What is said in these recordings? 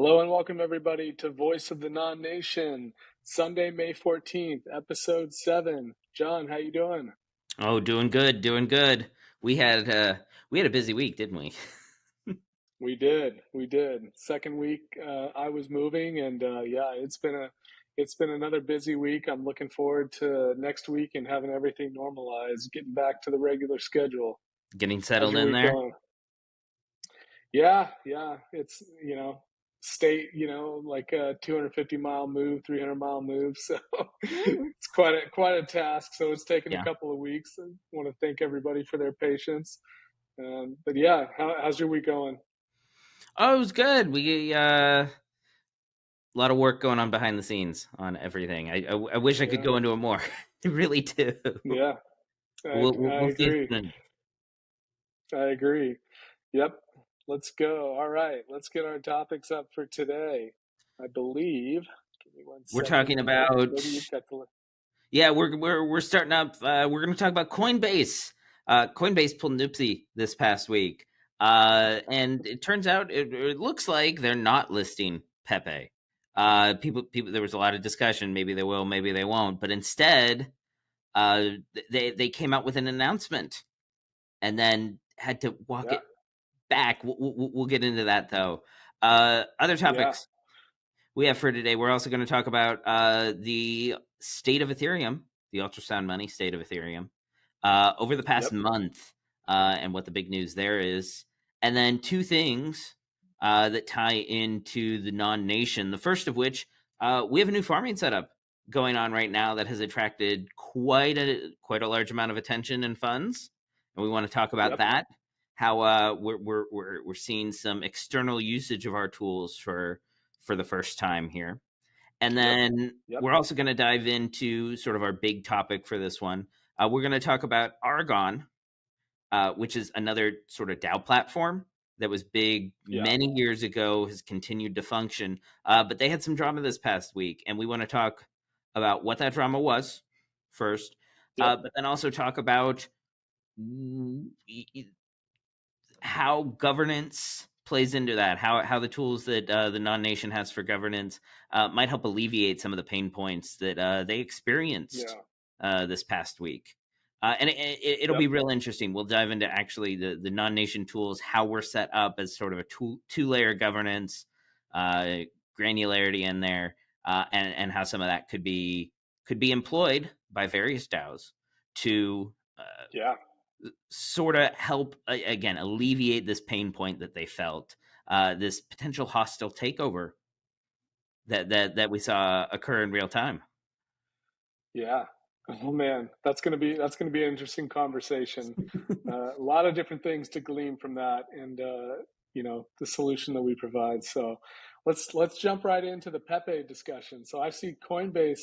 Hello and welcome everybody to Voice of the Non-Nation, Sunday, May 14th, episode 7. John, how you doing? Oh, doing good, doing good. We had a busy week, didn't we? We did. Second week I was moving and yeah, it's been another busy week. I'm looking forward to next week and having everything normalized, getting back to the regular schedule. Getting How's settled your in week there. going? Yeah, it's, state, like a 250-mile move, 300-mile move. So Mm. it's quite a task. So it's taken a Yeah. couple of weeks. I want to thank everybody for their patience. But yeah, how's your week going? Oh, it was good. We a lot of work going on behind the scenes on everything. I wish I could Yeah, go into it more. I really do. yeah, I, I We'll see it agree. soon. I agree. Yep. Let's go. All right. Let's get our topics up for today. I believe. Give me one We're second talking here. about Maybe you've got the. yeah, we're starting up. We're going to talk about Coinbase. Coinbase pulled an oopsie this past week, and it turns out it looks like they're not listing Pepe. People. There was a lot of discussion. Maybe they will, maybe they won't. But instead, uh, they came out with an announcement and then had to walk Yeah. it back. We'll get into that though. Other Yeah. topics we have for today. We're also going to talk about the state of Ethereum, the Ultrasound Money state of Ethereum, over the past Yep. month, and what the big news there is. And then two things that tie into the NONnation. The first of which, we have a new farming setup going on right now that has attracted quite a large amount of attention and funds, and we want to talk about Yep. that. How we're seeing some external usage of our tools for the first time here. And Yep. then Yep. we're also going to dive into sort of our big topic for this one. We're going to talk about Aragon, which is another sort of DAO platform that was big Yeah. many years ago, has continued to function. But they had some drama this past week, and we want to talk about what that drama was first, Yep. but then also talk about how governance plays into that, how the tools that the NONnation has for governance might help alleviate some of the pain points that they experienced Yeah. this past week. And it'll Yep. be real interesting. We'll dive into actually the NONnation tools, how we're set up as sort of a two-layer governance, granularity in there, and how some of that could be employed by various DAOs to Yeah. sort of help again alleviate this pain point that they felt, this potential hostile takeover that we saw occur in real time. Yeah. Oh man, that's gonna be an interesting conversation. A lot of different things to glean from that, and the solution that we provide. So let's jump right into the Pepe discussion. So I see Coinbase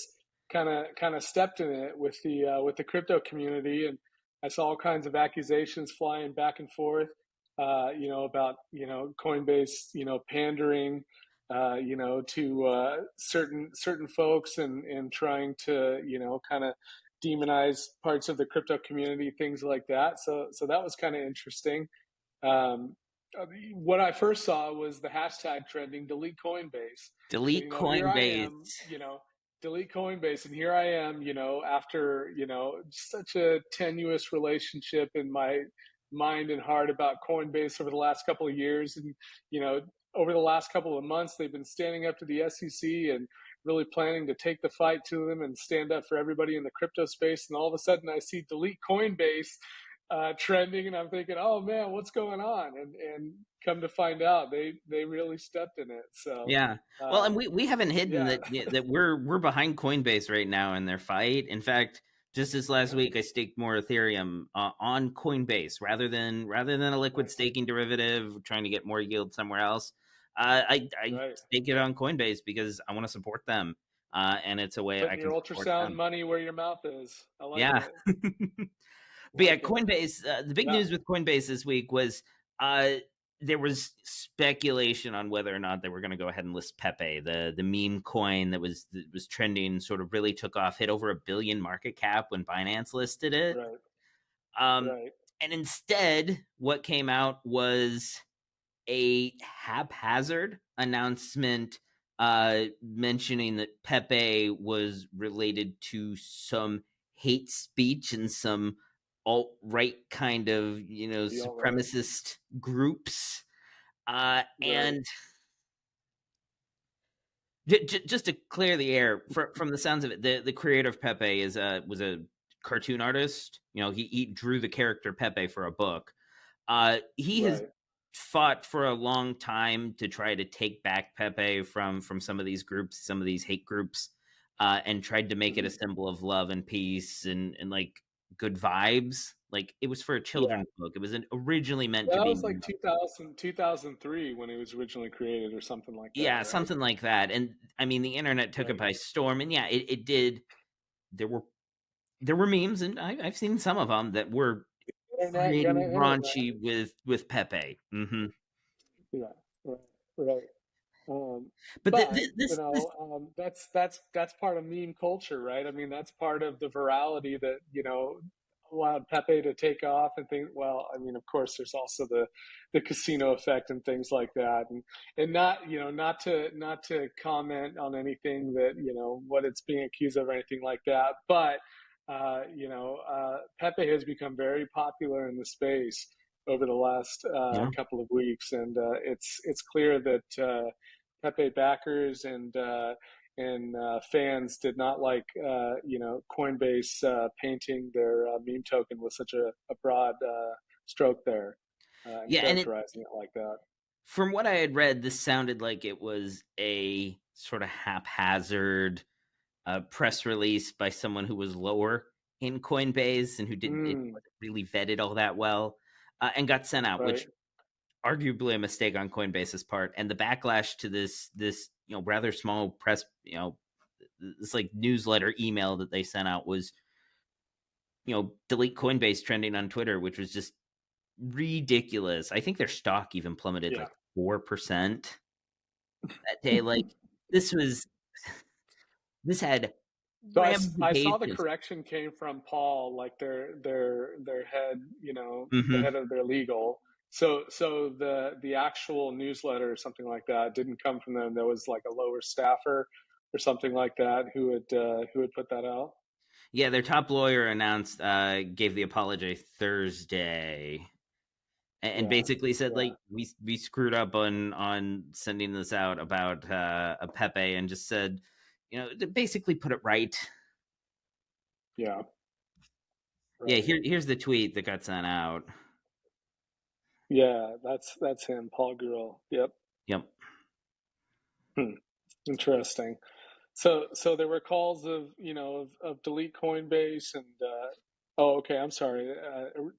kind of stepped in it with the crypto community, and I saw all kinds of accusations flying back and forth. About Coinbase, pandering, to certain folks, and trying to kind of demonize parts of the crypto community, things like that. So that was kind of interesting. Um, what I first saw was the hashtag trending delete Coinbase. So, Delete here I Coinbase. am, delete Coinbase. And here I am, after, such a tenuous relationship in my mind and heart about Coinbase over the last couple of years. And, you know, over the last couple of months, they've been standing up to the SEC and really planning to take the fight to them and stand up for everybody in the crypto space. And all of a sudden I see delete Coinbase trending, and I'm thinking, oh man, what's going on? And come to find out, they really stepped in it. So Yeah, well, and um, we haven't hidden yeah, that that we're behind Coinbase right now in their fight. In fact, just this last yeah, week, I staked more Ethereum on Coinbase rather than a liquid nice, staking derivative, trying to get more yield somewhere else. I right. stake it on Coinbase because I want to support them, and it's a way I Putting can your support ultrasound them. money where your mouth is. I like Yeah. it. But yeah, Like it. Coinbase. The big Yeah, news with Coinbase this week was uh, there was speculation on whether or not they were going to go ahead and list Pepe, the meme coin that was trending, sort of really took off, hit over 1 billion market cap when Binance listed it. right, Um, right. and instead, what came out was a haphazard announcement mentioning that Pepe was related to some hate speech and some alt-right kind of, The alt-right. supremacist groups. Right. And just to clear the air, from the sounds of it, the creator of Pepe was a cartoon artist. He drew the character Pepe for a book. He has Right. fought for a long time to try to take back Pepe from some of these groups, some of these hate groups, and tried to make it a Mhm. symbol of love and peace and like good vibes. Like it was for a Yeah. children's book. It was originally meant to That be, was like 2000, 2003 when it was originally created or something like that, yeah, right? something like that. And I mean, the internet took it Right. by storm. And yeah, it did. There were memes, and I've seen some of them that were Internet pretty gonna internet. raunchy with Pepe. Yeah. Right. Right. Um, But but this that's part of meme culture, right? I mean, that's part of the virality that allowed Pepe to take off and think. Well, I mean, of course, there's also the casino effect and things like that, and not to comment on anything that what it's being accused of or anything like that, but Pepe has become very popular in the space over the last Yeah. couple of weeks, and it's clear that Pepe backers and fans did not like Coinbase painting their meme token with such a broad stroke there and Yeah, and characterizing it like that. from what I had read, this sounded like it was a sort of haphazard press release by someone who was lower in Coinbase and who didn't it Mm, wasn't really vetted all that well, and got sent out, right. which arguably a mistake on Coinbase's part. And the backlash to this rather small press this like newsletter email that they sent out was delete Coinbase trending on Twitter, which was just ridiculous. I think their stock even plummeted Yeah. like 4% that day. Like this was this had So I saw the ramifications. correction came from Paul, like their head, the Hmm. head of their legal. So the actual newsletter or something like that didn't come from them. There was like a lower staffer or something like that who had put that out. Yeah, their top lawyer announced, gave the apology Thursday, and Yeah, basically said yeah, like we screwed up on sending this out about a Pepe, and just said, to basically put it right. yeah. Yeah, Right. here's the tweet that got sent out. Yeah, that's him, Paul Gurul. Yep. Yep. Hmm. Interesting. So there were calls of of delete Coinbase and oh, okay, I'm sorry.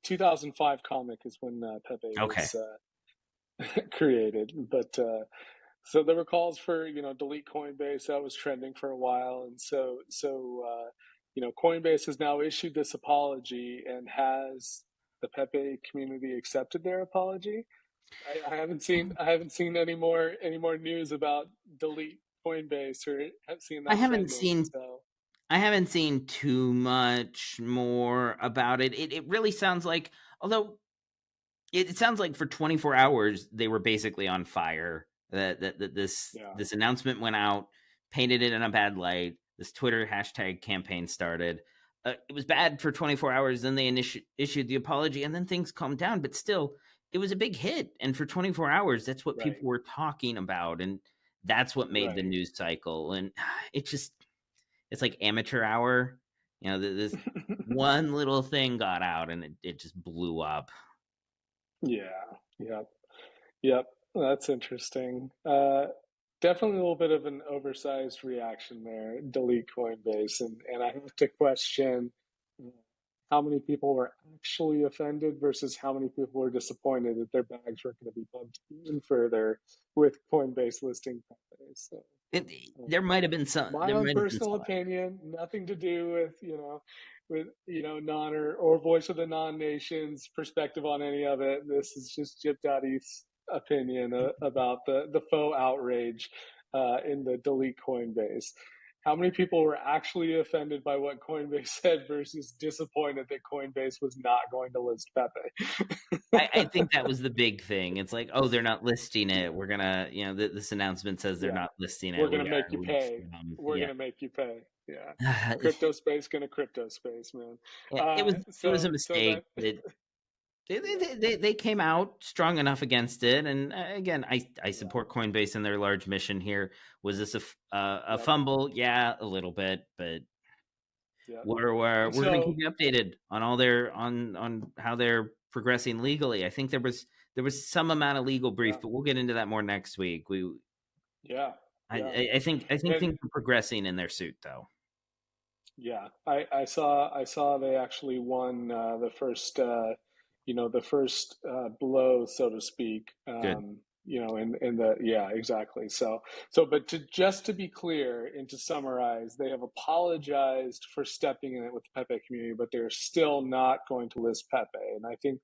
2005 comic is when Pepe Okay. was created, but so there were calls for delete Coinbase. That was trending for a while, and Coinbase has now issued this apology, and has the Pepe community accepted their apology? I haven't seen any more news about delete Coinbase or have seen I that haven't trending. seen So I haven't seen too much more about it. It really sounds like, although it sounds like for 24 hours they were basically on fire. That yeah, this announcement went out, painted it in a bad light. This Twitter hashtag campaign started. It was bad for 24 hours. Then they issued the apology, and then things calmed down. But still, it was a big hit. And for 24 hours, that's what right, people were talking about, and that's what made the right. news cycle. And it just it's like amateur hour. This one little thing got out, and it just blew up. Yeah, yep, yep. That's interesting. Definitely a little bit of an oversized reaction there. Delete Coinbase, and I have to question uh, how many people were actually offended versus how many people were disappointed that their bags were going to be bumped even further with Coinbase listing Coinbase. So, There um, might have been some. my There own might have been personal some. opinion, nothing to do with non or voice of the non-nations perspective on any of it. This is just Jip Daddy's opinion about the faux outrage in the delete Coinbase. how many people were actually offended by what Coinbase said versus disappointed that Coinbase was not going to list I Pepe? think that was the big thing. It's like, oh, they're not listing it. We're gonna, this announcement says they're Yeah, not listing we're it. We gonna make gotta you root pay. for them. We're Yeah. gonna make you pay. Yeah, crypto space gonna crypto space, man. Yeah, it was a So mistake. that yeah, They came out strong enough against it, and again, I yeah, support Coinbase and their large mission here. Was this a yep, fumble? Yeah, a little bit, but yep. we're gonna keep So you updated on all their on how they're progressing legally. I think there was some amount of legal yeah, brief, but we'll get into that more next week. yeah, yeah. I think And things are progressing in their suit, though. yeah, I saw they actually won the first the first blow, so to speak. Good. In the yeah, exactly. So but to be clear and to summarize, they have apologized for stepping in it with the Pepe community, but they're still not going to list Pepe, and I think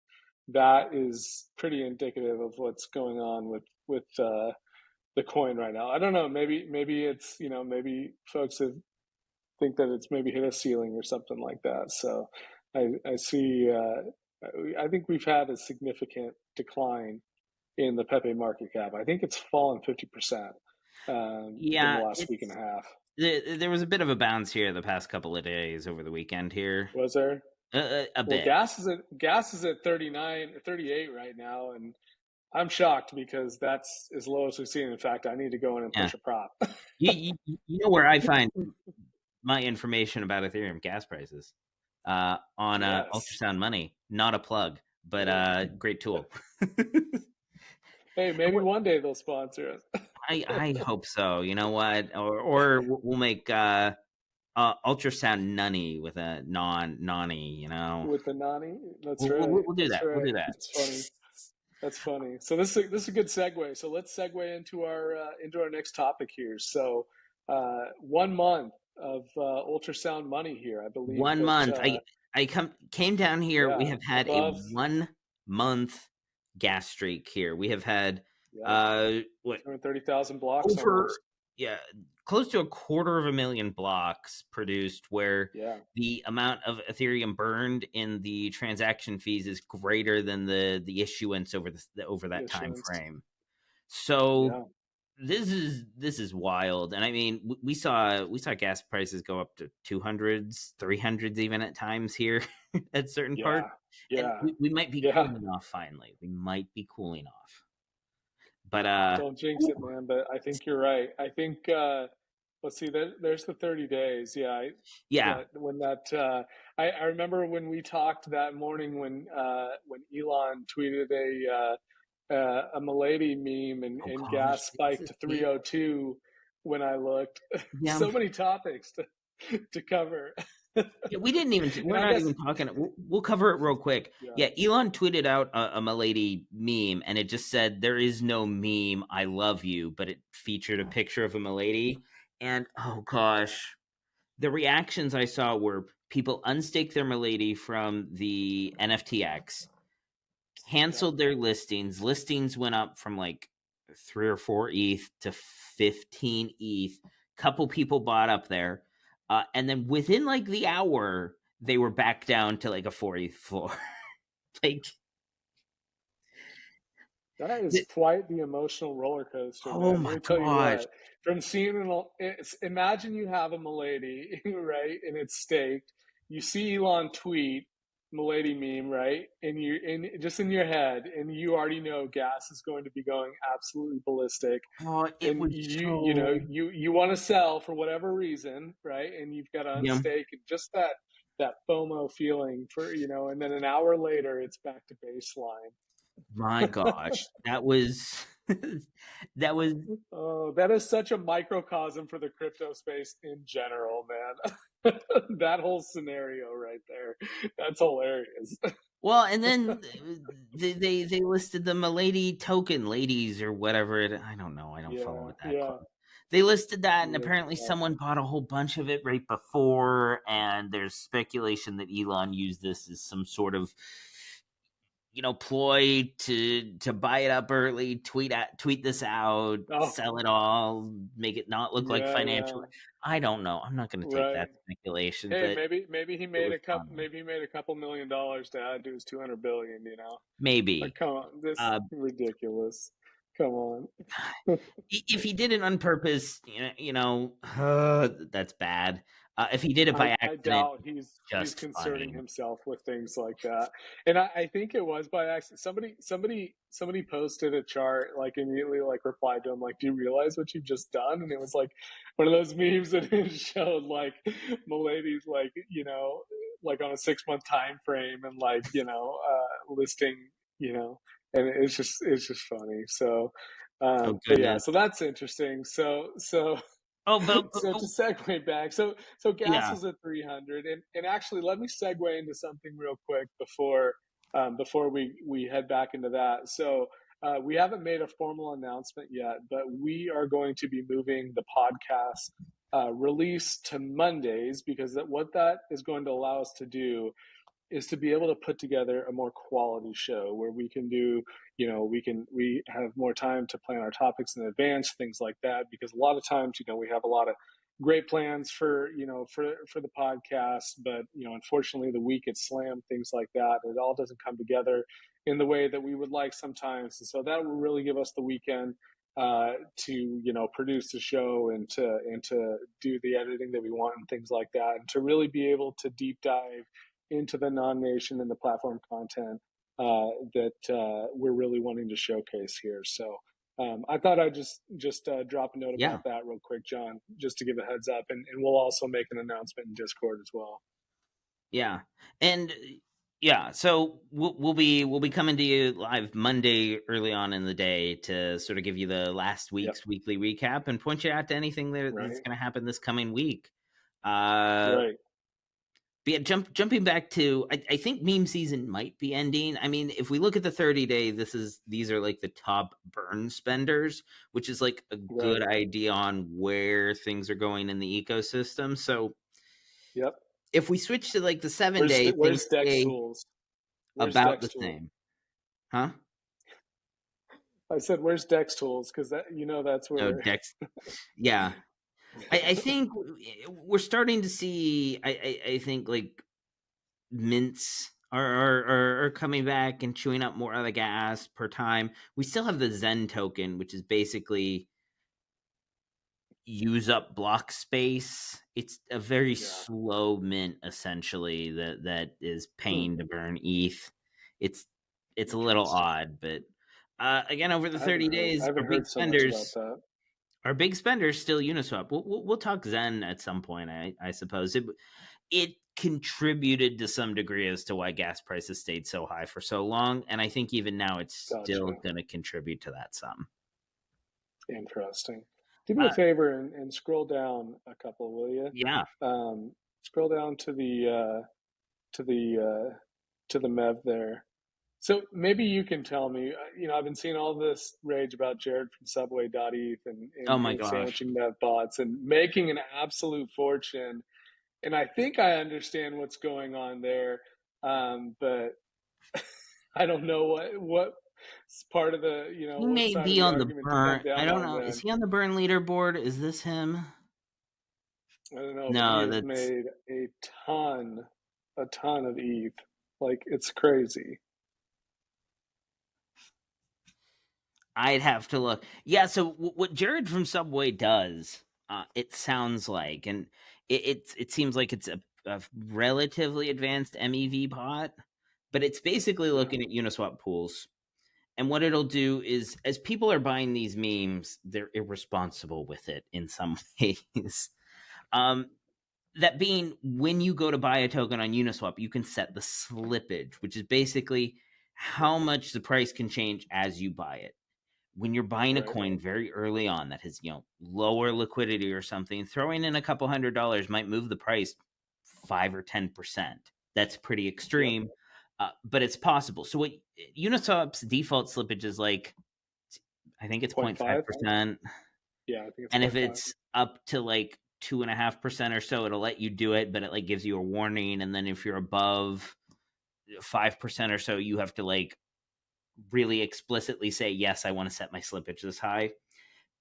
that is pretty indicative of what's going on with the coin right now. I don't know. Maybe it's maybe folks have think that it's maybe hit a ceiling or something like that. So I see. I think we've had a significant decline in the Pepe market cap. I think it's fallen 50% in the Yeah, last week and a half. there was a bit of a bounce here the past couple of days over the weekend here. Was there? A Well, bit. gas is at 39 or 38 right now, and I'm shocked because that's as low as we've seen. In fact, I need to go in and Yeah. push a prop. You know where I find my information about Ethereum gas prices? On Yes. Ultrasound Money. Not a plug, but great tool. Hey, maybe one day they'll sponsor us. I hope so. You know what? Or we'll make Ultrasound Money with a nonny. With the Nani. That's We'll, right. we'll, we'll do That's that. We'll right. do that. That's funny. That's funny. So this is a good segue. So let's segue into our next topic here. So 1 month of ultrasound money here. I believe 1 month. that I came down here. We yeah, have had a above 1 month gas streak here. We have had yep, what 230,000 blocks over almost. yeah, close to 250,000 blocks produced, where Yeah, the amount of Ethereum burned in the transaction fees is greater than the issuance over that time issuance. frame. So Yeah, this is wild. And I mean, we saw gas prices go up to 200s, 300s even at times here at certain parts. yeah, And yeah, we might be yeah. cooling off finally. We might be cooling off. But Don't jinx it, man. But I think you're right. I think let's see. There's the 30 days. Yeah, yeah. that when that I remember when we talked that morning when Elon tweeted a Milady meme Oh and gosh, gas this spiked is to it. 302 when I looked. Yeah. So many topics to cover. Yeah, we didn't even. And We're I not guess even talking. We'll cover it real quick. yeah, Yeah, Elon tweeted out a Milady meme, and it just said, "There is no meme. I love you," but it featured a picture of a Milady, and oh gosh, the reactions I saw were people unstaked their Milady from the NFTX, yeah, canceled their listings. Listings went up from like 3 or 4 ETH to 15 ETH. Couple people bought up there, and then within like the hour, they were back down to like a 4 ETH floor. Like, that is quite the emotional roller coaster, oh man. Let my me tell you gosh, what. From seeing imagine you have a Milady, right, and it's staked. You see Elon tweet Milady meme, right, and you in just in your head, and you already know gas is going to be going absolutely ballistic, oh, it and was so you want to sell for whatever reason, right, and you've got to yeah. unstake, and just that FOMO feeling for and then an hour later it's back to baseline. My gosh, that was that was Oh, that is such a microcosm for the crypto space in general, man. That whole scenario right there. That's hilarious. well, and then they listed the Milady token, ladies or whatever it. I don't know. I don't follow Yeah, it that yeah, close. They listed that, and yeah, apparently someone bought a whole bunch of it right before. And there's speculation that Elon used this as some sort of ploy to buy it up early, tweet this out, Oh, sell it all, make it not look like yeah, financial. yeah, I don't know. I'm not going to take right. that speculation, Hey, but maybe he it made was a couple. fun. Maybe he made a couple $1 million to add to his 200 billion. Like, Maybe. come on, this Uh, ridiculous. Come on. if he did it on purpose, that's bad. If he did it by I accident, doubt he's just concerning funny. himself with things like that. And I think it was by accident. Somebody posted a chart, like immediately like replied to him like, "Do you realize what you've just done?" And it was like one of those memes that it showed like Milady's like, like on a 6 month time frame and like, listing, and it's just funny. So Oh but yeah, goodness. so that's interesting. So Oh, so to segue back, so gas yeah, is at 300, and actually let me segue into something real quick before we head back into that. So we haven't made a formal announcement yet, but we are going to be moving the podcast release to Mondays because what that is going to allow us to do is to be able to put together a more quality show where we can do, we have more time to plan our topics in advance, things like that, because a lot of times, we have a lot of great plans for the podcast, but unfortunately the week gets slammed, things like that, and it all doesn't come together in the way that we would like sometimes. And so that will really give us the weekend to produce the show and to do the editing that we want and things like that, and to really be able to deep dive into the NONnation and the platform content that we're really wanting to showcase here. So I thought I'd just drop a note yeah, about that real quick, John, just to give a heads up, and we'll also make an announcement in Discord as well. yeah, and yeah. So we'll be coming to you live Monday early on in the day to sort of give you the last Yep. week's weekly recap and point you out to anything that's Right. going to happen this coming week. Uh, Right. But yeah, jumping back to, I think meme season might be ending. I mean, if we look at the 30-day, these are like the top burn spenders, which is like a good Right. idea on where things are going in the ecosystem. So Yep. if we switch to like the seven Where's day, things where's Dex stay Tools? Where's about Dex the Tools? same, huh? I said, where's Dex Tools? Because that's No, where. Dex. Yeah, I think we're starting to see. I think like mints are coming back and chewing up more of the gas per time. We still have the Zen token, which is basically use up block space. It's a very Yeah. slow mint essentially that is Hmm. paying to burn ETH. It's it's a little Interesting. odd, but again, over the I haven't 30 heard. I days, haven't heard so much about that. our big spenders still Uniswap. We'll talk Zen at some point, I suppose. It contributed to some degree as to why gas prices stayed so high for so long, and I think even now it's still Gotcha. going to contribute to that some. Interesting. Do me a Uh, favor and scroll down a couple, will you? yeah. Scroll down to the to the MEV there. So maybe you can tell me. I've been seeing all this rage about Jared from Subway.eth Oh and my him gosh. sandwiching MEV bots and making an absolute fortune. And I think I understand what's going on there, but I don't know what part of He what may side of be the on the argument to come burn. I down don't on. know. Is Then he on the burn leaderboard? Is this him? I don't know, but he No, has that's made ton, a ton of ETH. Like, it's crazy. I'd have to look. Yeah, so what Jared from Subway does, it sounds like, and it seems like it's a relatively advanced MEV bot, but it's basically Yeah, looking at Uniswap pools. And what it'll do is, as people are buying these memes, they're irresponsible with it in some ways. Um, that being, when you go to buy a token on Uniswap, you can set the slippage, which is basically how much the price can change as you buy it. When you're buying a right. coin very early on that has lower liquidity or something, throwing in a couple $100 might move the price 5 or 10%. That's pretty Yep. extreme, but it's possible. So what Uniswap's default slippage is like, I think it's Point 5. 0.5%. Yeah, I think it's And if point 5. it's up to like 2.5% or so, it'll let you do it, but it like gives you a warning. And then if you're above 5% or so, you have to like really explicitly say, yes, I want to set my slippage this high.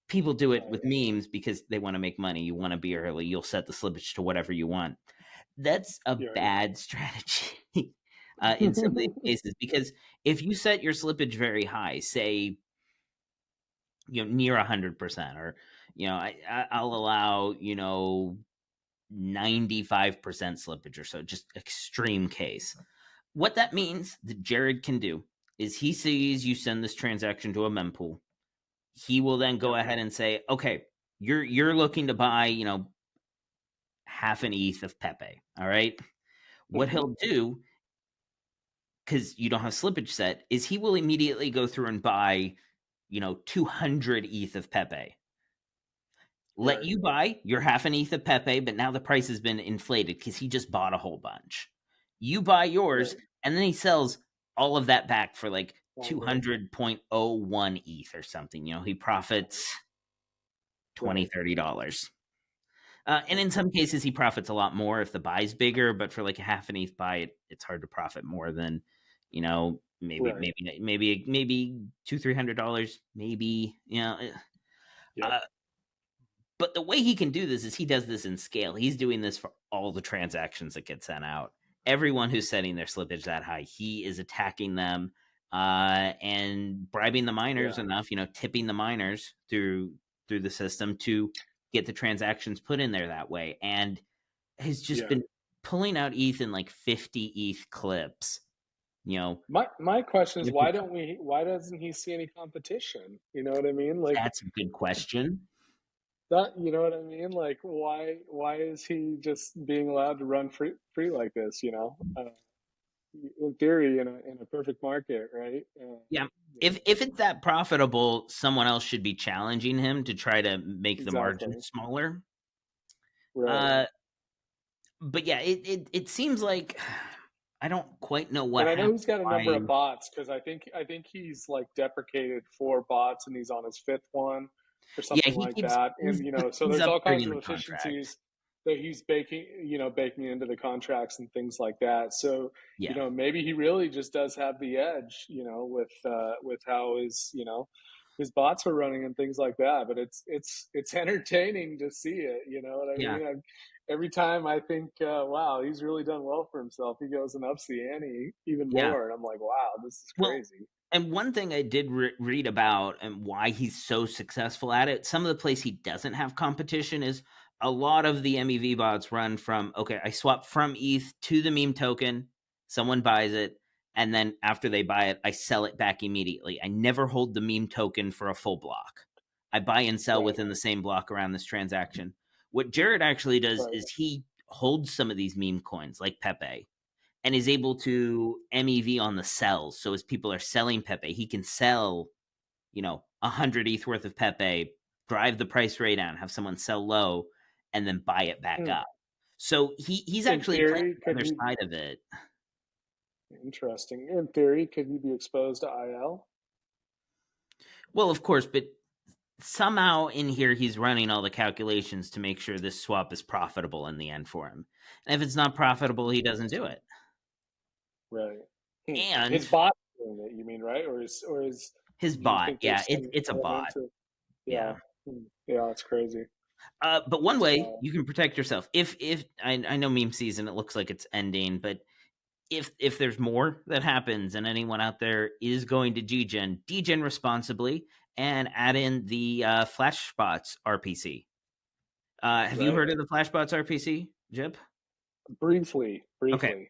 People do it Right. with memes because they want to make money. You want to be early. You'll set the slippage to whatever you want. That's a You're right. bad strategy in some of these cases, because if you set your slippage very high, say, near 100%, or, I'll allow, 95% slippage or so, just extreme case. What that means that Jared can do is he sees you send this transaction to a mempool. He will then go Yep. ahead and say, okay, you're looking to buy, half an ETH of PEPE. All right. What he'll do, because you don't have slippage set, is he will immediately go through and buy, 200 ETH of PEPE. Let Right. you buy your half an ETH of PEPE, but now the price has been inflated because he just bought a whole bunch. You buy yours, Right. and then he sells all of that back for like Longer. 200.01 ETH or something. He profits Right. $20, $30. And in some cases, he profits a lot more if the buy's bigger. But for like a half an ETH buy, it's hard to profit more than, Right. maybe $200-$300, maybe. Yep. Uh, but the way he can do this is he does this in scale. He's doing this for all the transactions that get sent out. Everyone who's setting their slippage that high, he is attacking them and bribing the miners Yeah. enough, tipping the miners through the system to get the transactions put in there that way. And has just Yeah. been pulling out ETH in like 50 ETH clips. My question is, Every- why doesn't he see any competition? You know what I mean? Like that's a good question. that, you know what I mean? Like why is he just being allowed to run free like this, in theory, in a perfect market, right? Yeah. You If it's that profitable, someone else should be challenging him to try to make the margin exactly. smaller. Right. Uh, but yeah, it seems like I don't quite know what And I know happened. he's got a number Why? of bots because I think he's like deprecated 4 bots and he's on his fifth one or Yeah, something he like keeps that. And so he's there's all kinds upgrading of the contract. efficiencies that he's baking into the contracts and things like that. So Yeah, maybe he really just does have the edge, with how his bots are running and things like that. But it's entertaining to see it. You know what I yeah, mean? Every time I think, wow, he's really done well for himself, he goes and ups the ante even yeah. more. And I'm like, wow, this is Well, crazy. and one thing I did read about and why he's so successful at it, some of the place he doesn't have competition is a lot of the MEV bots run from, okay, I swap from ETH to the meme token, someone buys it, and then after they buy it, I sell it back immediately. I never hold the meme token for a full block. I buy and sell Right, within the same block around this transaction. What Jared actually does right. is he holds some of these meme coins like PEPE and is able to MEV on the sells. So as people are selling PEPE, he can sell, 100 ETH worth of PEPE, drive the price way down, have someone sell low, and then buy it back Hmm. up. So he's In actually playing theory, the could other he? side of it. Interesting. In theory, could he be exposed to IL? Well, of course, but somehow in here he's running all the calculations to make sure this swap is profitable in the end for him. And if it's not profitable, he doesn't do Interesting. it. Right. Hmm. His And bot doing it, you mean, right? his Do you bot, think yeah, there's it's some it's a element bot. to? Yeah. Yeah. Hmm. Yeah, it's crazy. But one way So you can protect yourself, if I know meme season, it looks like it's ending, but if there's more that happens and anyone out there is going to degen responsibly and add in the Flashbots RPC. Have you right. heard of the Flashbots RPC, Jib? Briefly, Okay. briefly.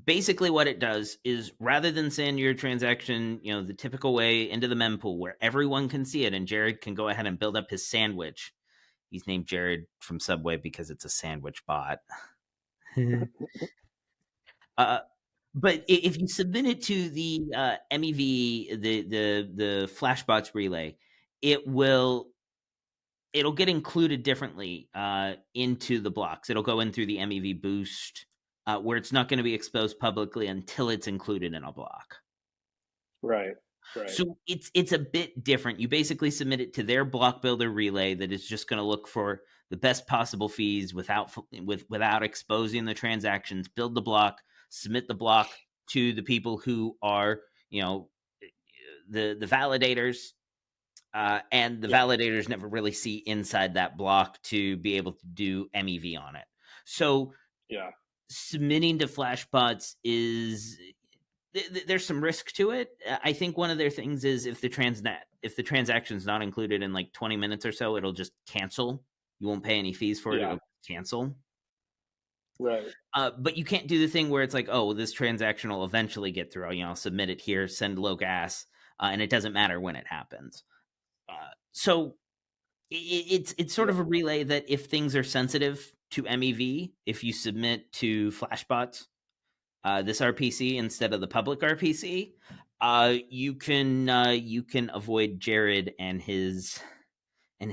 Basically, what it does is rather than send your transaction, the typical way into the mempool where everyone can see it and Jared can go ahead and build up his sandwich. He's named Jared from Subway because it's a sandwich bot. uh, but if you submit it to the MEV, the Flashbots relay, it will it'll get included differently into the blocks. It'll go in through the MEV boost, where it's not going to be exposed publicly until it's included in a block. Right. Right. So it's a bit different. You basically submit it to their block builder relay that is just going to look for the best possible fees without exposing the transactions. Build the block, submit the block to the people who are the validators, and the Yeah. validators never really see inside that block to be able to do MEV on it. So Yeah. submitting to Flashbots is there's some risk to it. I think one of their things is if the transaction's not included in like 20 minutes or so, it'll just cancel. You won't pay any fees for it. Yeah. It'll cancel. Right. But you can't do the thing where it's like, oh, this transaction will eventually get through. I'll submit it here, send low gas, and it doesn't matter when it happens. So it's sort Yeah. of a relay that if things are sensitive to MEV, if you submit to Flashbots, this RPC instead of the public RPC, you can avoid Jared and his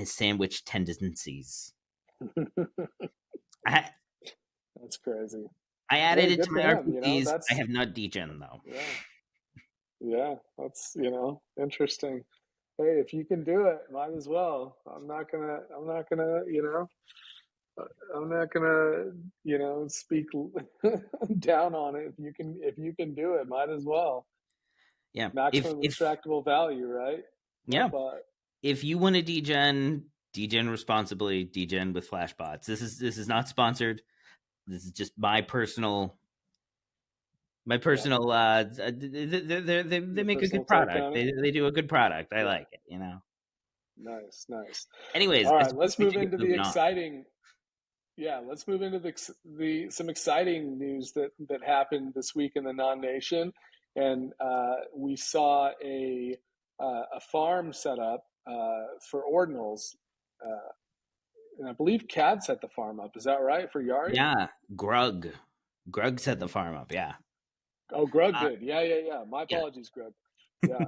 sandwich tendencies. I That's crazy. added Hey, it to good my for him. RPCs. I That's have not degen though. yeah. Yeah. That's interesting. Hey, if you can do it, might as well. I'm not gonna. I'm not gonna. Speak down on it. If you can do it, might as well. Yeah. Maximum If extractable value, right? yeah, What but? if you want to degen responsibly, degen with Flashbots. This is not sponsored. This is just my personal Yeah. they Your make a personal good take product. on it. They do a good product. I Yeah. like it. Nice. Nice. Anyways, All I right. suppose Let's we move should get into the moving on. exciting. Yeah, let's move into the some exciting news that happened this week in the non-nation, and we saw a farm set up for Ordinals, uh, and I believe CAD set the farm up. Is that right for Yari? Yeah, Grug set the farm up. Yeah. Oh, Grug Uh, did. Yeah. My yeah. apologies, Grug. Yeah.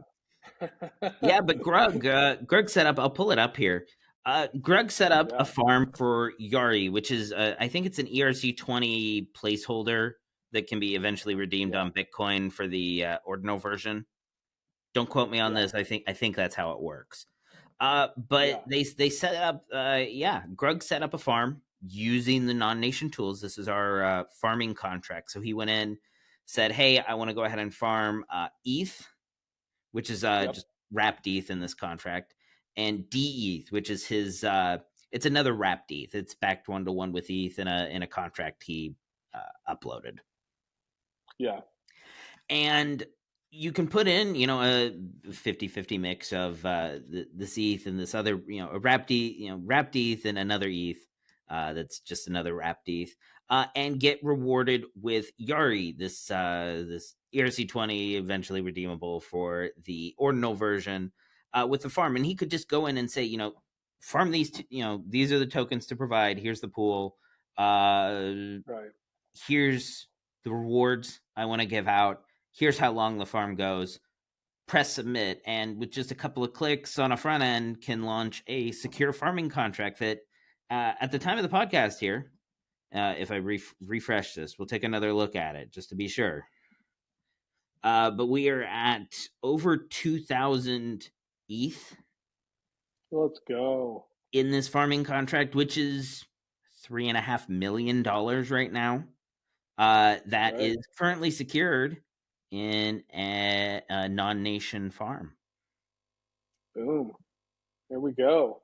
Yeah, but Grug set up. I'll pull it up here. Grug set up a Yeah. farm for Yari, which is I think it's an ERC20 placeholder that can be eventually redeemed Yeah. on Bitcoin for the Ordinal version. Don't quote me on Yeah. this. I think that's how it works. But Yeah. they set up. Yeah, Grug set up a farm using the non-nation tools. This is our farming contract. So he went in, said, "Hey, I want to go ahead and farm ETH, which is Yep. just wrapped ETH in this contract, and DETH, which is his. It's another wrapped ETH. It's backed 1-to-1 with ETH in a contract he uploaded. Yeah. And you can put in, a 50-50 mix of this ETH and this other, a wrapped ETH, wrapped ETH and another ETH that's just another wrapped ETH, and get rewarded with Yari, this ERC20 eventually redeemable for the ordinal version with the farm. And he could just go in and say, farm these, these are the tokens to provide. Here's the pool. Right. Here's the rewards I want to give out. Here's how long the farm goes. Press submit, and with just a couple of clicks on a front end, can launch a secure farming contract that, at the time of the podcast here, if I refresh this, we'll take another look at it just to be sure. But we are at over 2,000 ETH. Let's go. In this farming contract, which is $3.5 million right now. That Right. is currently secured in a non-nation farm. Boom. There we go.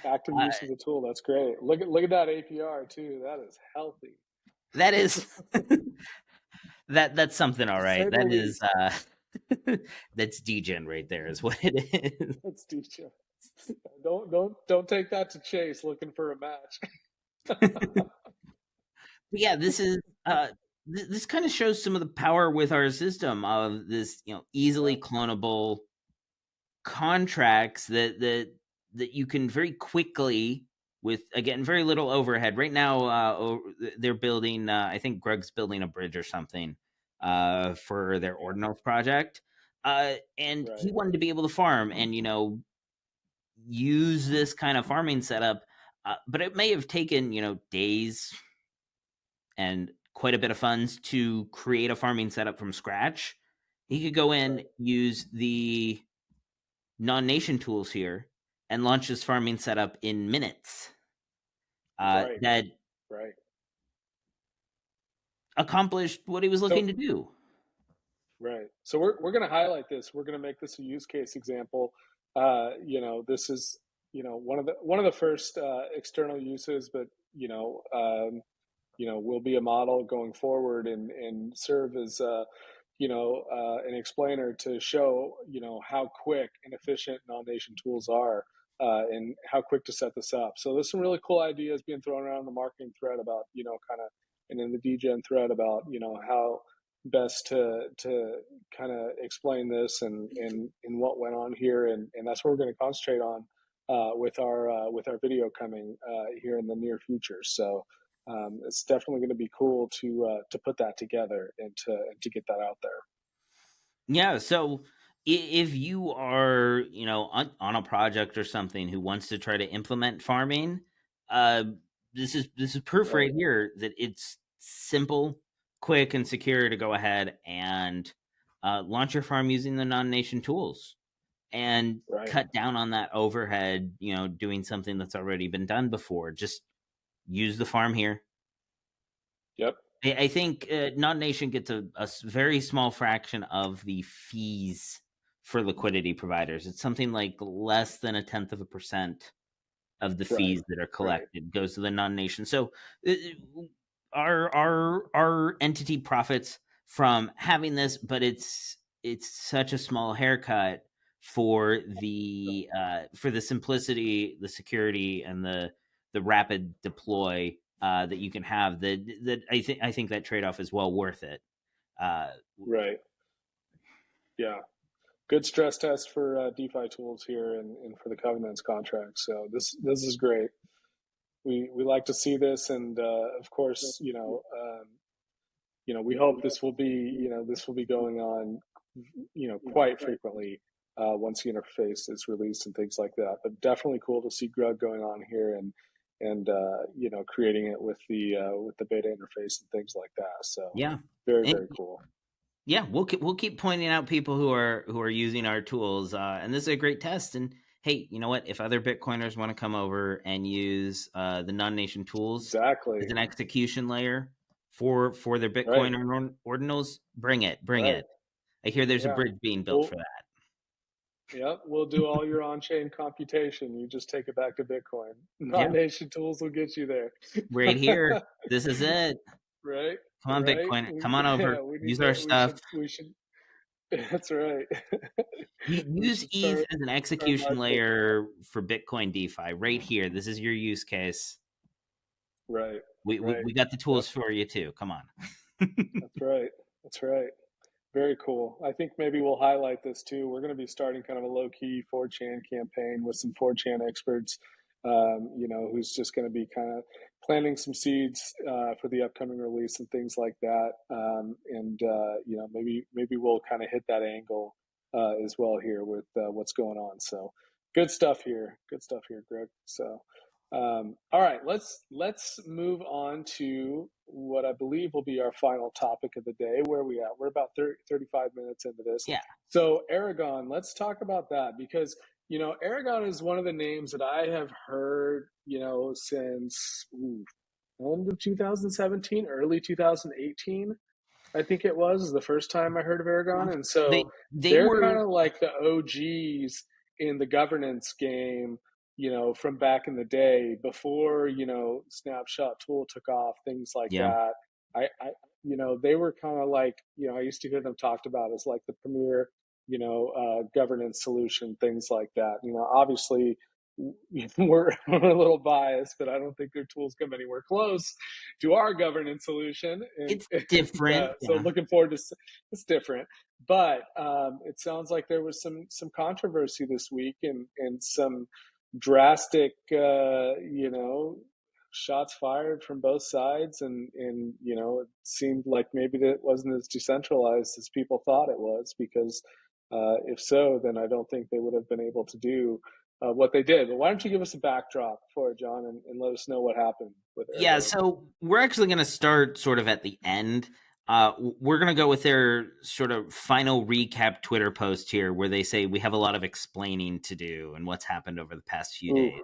Active use of the tool. That's great. Look at that APR too. That is healthy. That is that's something, all To right. say the That is least. that's degen right there, is what it is. That's DJ. Don't take that to Chase looking for a match. But yeah, this is this kind of shows some of the power with our system of this, easily clonable contracts that you can very quickly, with again very little overhead. Right now, they're building. I think Greg's building a bridge or something for their Ordinals project, and Right. he wanted to be able to farm and use this kind of farming setup. But it may have taken days and quite a bit of funds to create a farming setup from scratch. He could go in, use the non-nation tools here, and launch this farming setup in minutes. Right. That Right. accomplished what he was looking to do. Right. So we're going to highlight this. We're going to make this a use case example. This is one of the first external uses, but will be a model going forward and serve as an explainer to show how quick and efficient NONnation tools are, and how quick to set this up. So there's some really cool ideas being thrown around in the marketing thread about kind of, and in the DGen thread about how best to kind of explain this and what went on here, and that's what we're going to concentrate on with our video coming here in the near future. So it's definitely going to be cool to put that together and to get that out there. Yeah. So if you are, on a project or something who wants to try to implement farming, uh, this is proof right Right, here that it's simple, quick, and secure to go ahead and launch your farm using the NONnation tools and right. cut down on that overhead. Doing something that's already been done before. Just use the farm here. Yep. I think NONnation gets a very small fraction of the fees for liquidity providers. It's something like less than 0.1% of the Right, fees that are right, collected goes to the NONnation. So uh, our entity profits from having this, but it's such a small haircut for the simplicity, the security, and the rapid deploy that you can have. That I think that trade off is well worth it. Uh, right. Yeah. Good stress test for DeFi tools here and for the Covenants contract. So this is great. We like to see this, and of course, we hope this will be going on, quite frequently once the interface is released and things like that. But definitely cool to see Grug going on here and creating it with the beta interface and things like that. So yeah, very, and very cool. yeah, we'll keep pointing out people who are using our tools, and this is a great test. And hey, you know what? If other Bitcoiners want to come over and use the NONnation tools Exactly. as an execution layer for their Right. Bitcoin or ordinals, bring Right. it. I hear there's a Yeah. bridge being built for Well, that. yeah, we'll do all your on-chain computation. You just take it back to Bitcoin. Yeah, Non-nation tools will get you there. right here. This is it. Right. Come on, Right. Bitcoin. Come on over. Yeah, we need Use our to. stuff. We should. That's right. We Use should ETH start as an start execution marketing. layer for Bitcoin DeFi. Right here. This is your use case. Right. Right. We got the Yep. tools for you too. Come on. That's right. That's right. Very cool. I think maybe we'll highlight this too. We're going to be starting kind of a low key 4chan campaign with some 4chan experts, who's just going to be kind of planting some seeds for the upcoming release and things like that. Maybe we'll kind of hit that angle as well here with what's going on. So good stuff here. Good stuff here, Greg. So. All right, let's move on to what I believe will be our final topic of the day. Where are we at? We're about 35 minutes into this. Yeah. So Aragon, let's talk about that because Aragon is one of the names that I have heard since end of 2017, early 2018. I think it was the first time I heard of Aragon, and They so they they're were kind of like the OGs in the governance game, from back in the day before Snapshot Tool took off, things like yeah. that. They were kind of like I used to hear them talked about as like the premier governance solution, things like that. Obviously we're a little biased, but I don't think their tools come anywhere close to our governance solution. And, It's and different. so Yeah. looking forward to it's different, but it sounds like there was some controversy this week and some drastic, shots fired from both sides, and it seemed like maybe that it wasn't as decentralized as people thought it was because if so, then I don't think they would have been able to do what they did. But why don't you give us a backdrop for it, John, and let us know what happened with Yeah, Aragon? so we're actually going to start sort of at the end. We're going to go with their sort of final recap Twitter post here where they say we have a lot of explaining to do and what's happened over the past few Ooh, days.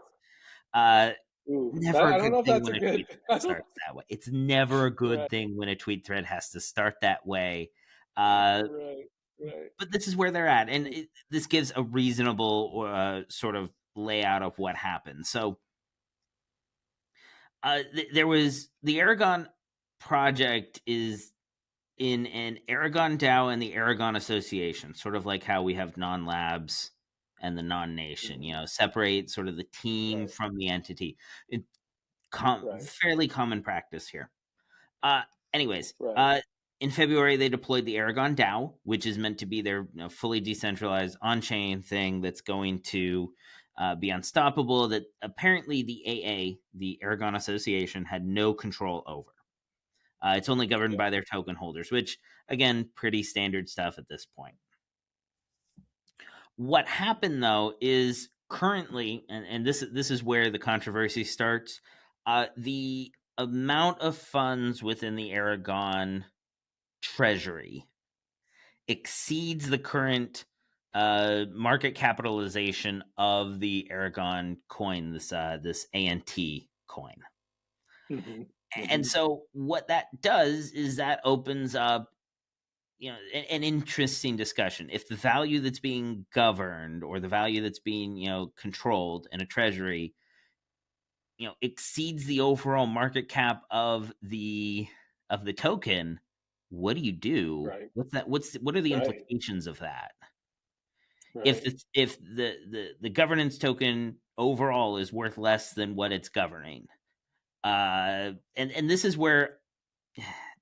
Uh, that, Never a I don't good know if thing that's when a a good. tweet thread starts that way. It's never a good Right, thing when a tweet thread has to start that way. Right. Right. But this is where they're at, and this gives a reasonable sort of layout of what happened. So there was the Aragon project is in an Aragon DAO and the Aragon Association, sort of like how we have non-labs and the non-nation, Mm-hmm. separate sort of the team Right. from the entity. It, Right. fairly common practice here. Uh, anyways, Right. in February, they deployed the Aragon DAO, which is meant to be their fully decentralized on-chain thing that's going to be unstoppable. That apparently the AA, the Aragon Association, had no control over. It's only governed Yeah. by their token holders, which again, pretty standard stuff at this point. What happened though is currently, and this is where the controversy starts. The amount of funds within the Aragon treasury exceeds the current market capitalization of the Aragon coin, this ANT coin. Mm-hmm. And Mm-hmm. so what that does is that opens up an interesting discussion. If the value that's being governed or the value that's being controlled in a treasury exceeds the overall market cap of the token, what do you do? Right. What are the Right. implications of that? If Right. the governance token overall is worth less than what it's governing, and this is where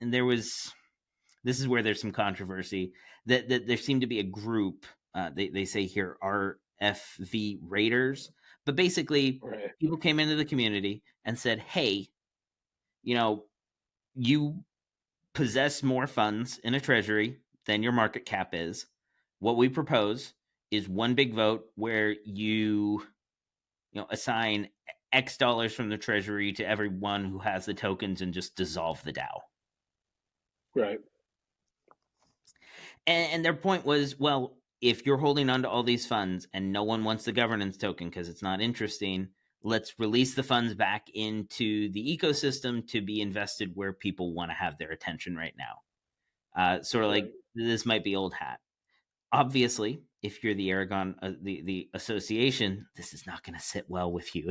and this is where there's some controversy that there seemed to be a group, they say here RFV raiders, but basically Right. people came into the community and said, hey, you possess more funds in a treasury than your market cap is. What we propose is one big vote where you assign X dollars from the treasury to everyone who has the tokens and just dissolve the DAO. Right. And their point was, well, if you're holding on to all these funds and no one wants the governance token because it's not interesting, let's release the funds back into the ecosystem to be invested where people want to have their attention right now. Sort of like Right. this might be old hat. Obviously, if you're the Aragon, the association, this is not going to sit well with you,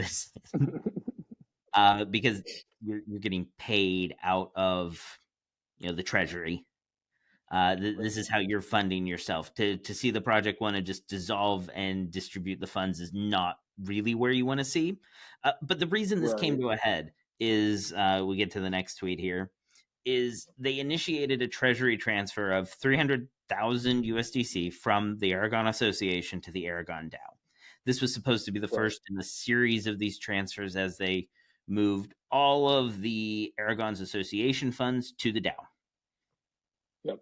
because you're getting paid out of the treasury. This is how you're funding yourself. To see the project want to just dissolve and distribute the funds is not really where you want to see. But the reason this came Right. to a head is we get to the next tweet here. Is they initiated a treasury transfer of 300,000 USDC from the Aragon Association to the Aragon DAO. This was supposed to be the Right. first in a series of these transfers as they moved all of the Aragon's association funds to the DAO. Yep.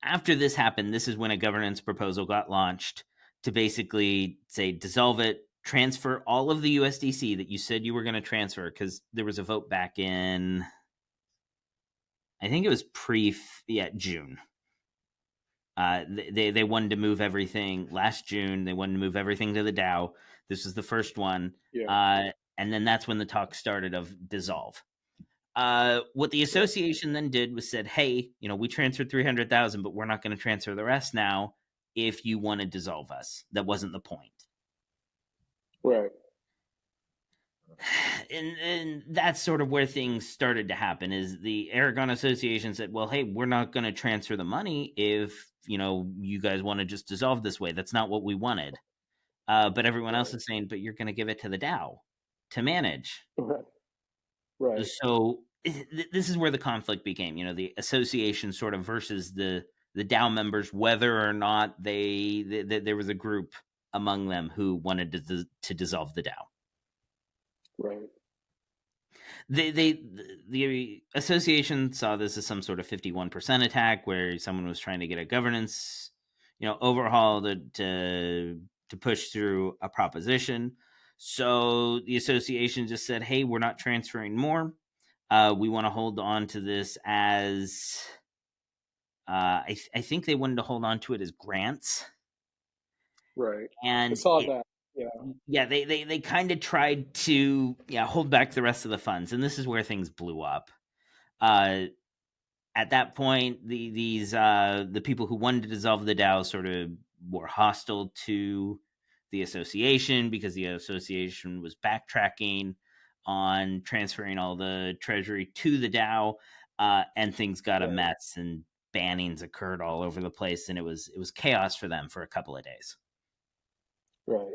After this happened, this is when a governance proposal got launched to basically say dissolve it, transfer all of the USDC that you said you were going to transfer, because there was a vote back in, I think it was June. They wanted to move everything last June. They wanted to move everything to the DAO. This was the first one, Yeah. and then that's when the talk started of dissolve. What the Yep. association then did was said, hey, we transferred 300,000, but we're not going to transfer the rest now. If you want to dissolve us, that wasn't the point. Right. And that's sort of where things started to happen. Is the Aragon Association said, well, hey, we're not going to transfer the money if you guys want to just dissolve this way. That's not what we wanted. But everyone else Right. is saying, but you're going to give it to the DAO to manage. Right. Right. So this is where the conflict became. The association sort of versus the DAO members, whether or not there was a group among them who wanted to dissolve the DAO. Right. The association saw this as some sort of 51% attack where someone was trying to get a governance overhaul to push through a proposition. So the association just said, hey, we're not transferring more. We want to hold on to this as I think they wanted to hold on to it as grants. Right. I And saw that. Yeah. yeah, they kind of tried to hold back the rest of the funds, and this is where things blew up. at that point, the people who wanted to dissolve the DAO sort of were hostile to the association because the association was backtracking on transferring all the treasury to the DAO, and things got a Right. mess and bannings occurred all over the place, and it was chaos for them for a couple of days. Right.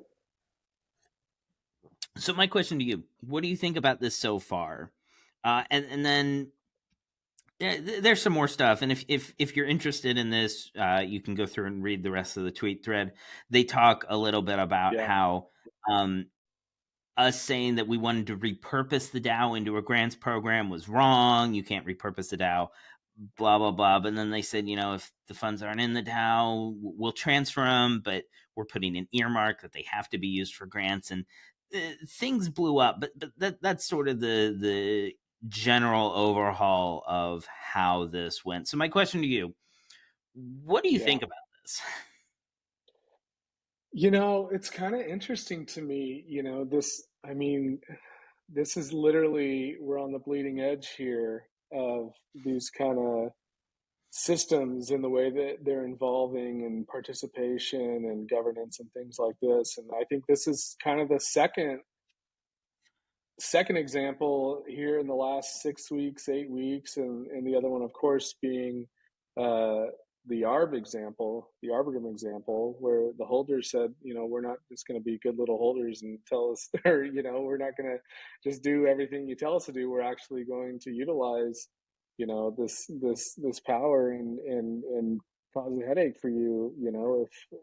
So my question to you: what do you think about this so far? And then there's some more stuff, and if you're interested in this, you can go through and read the rest of the tweet thread. They talk a little bit about Yeah. how um, us saying that we wanted to repurpose the DAO into a grants program was wrong. You can't repurpose the DAO, blah blah blah. But then they said, if the funds aren't in the DAO, we'll transfer them, but we're putting an earmark that they have to be used for grants, and things blew up. But that's sort of the general overhaul of how this went. So my question to you: what do you Yeah. think about this? It's kind of interesting to me, I mean, this is literally, we're on the bleeding edge here of these kind of systems in the way that they're involving and participation and governance and things like this. And I think this is kind of the second example here in the last 6 weeks, 8 weeks, and the other one, of course, being uh, the Arbogam example, where the holders said, we're not just going to be good little holders and tell us, or we're not going to just do everything you tell us to do. We're actually going to utilize, this power and cause a headache for you,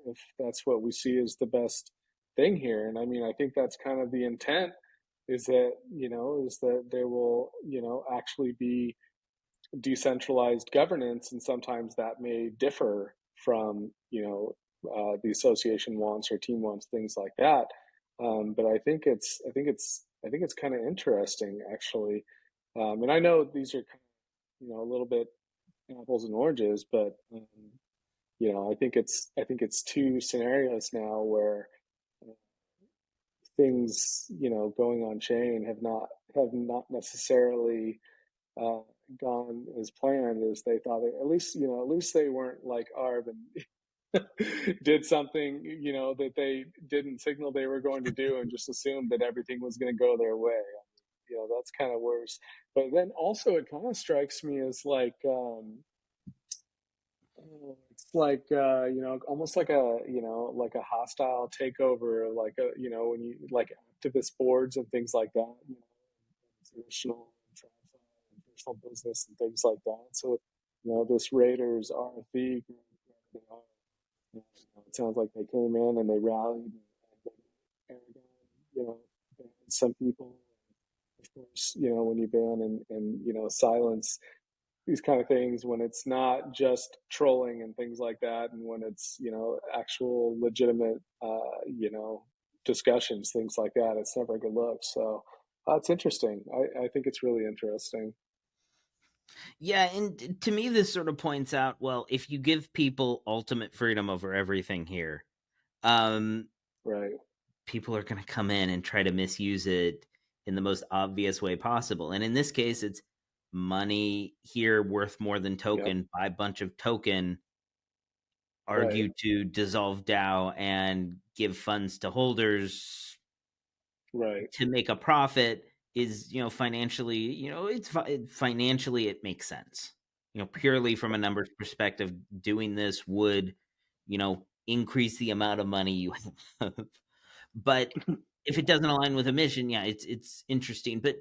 if that's what we see as the best thing here. And I mean, I think that's kind of the intent, is that there will actually be decentralized governance, and sometimes that may differ from the association wants or team wants, things like that. But I think it's kind of interesting, actually. And I know these are kind of, a little bit apples and oranges, but I think it's two scenarios now where things going on chain have not necessarily uh, gone as planned as they thought. At least they weren't like Arb and did something that they didn't signal they were going to do and just assumed that everything was going to go their way. That's kind of worse. But then also it kind of strikes me as like it's like almost like a hostile takeover, like when you like activist boards and things like that, traditional and traditional business and things like that. So this Raiders RFE group, they are, it sounds like they came in and they rallied and Aragon, banned some people. Of course, when you ban and silence these kind of things, when it's not just trolling and things like that, and when it's actual legitimate discussions, things like that, it's never a good look. So it's interesting. I think it's really interesting. Yeah, and to me, this sort of points out, well, if you give people ultimate freedom over everything here, um, Right. people are going to come in and try to misuse it in the most obvious way possible. And in this case, it's money here worth more than Yep. token. Buy a bunch of token, Right. argue to dissolve DAO and give funds to holders Right. to make a profit is, financially, financially it makes sense. Purely from a numbers perspective, doing this would, increase the amount of money you have. But if it doesn't align with a mission, yeah, it's interesting. But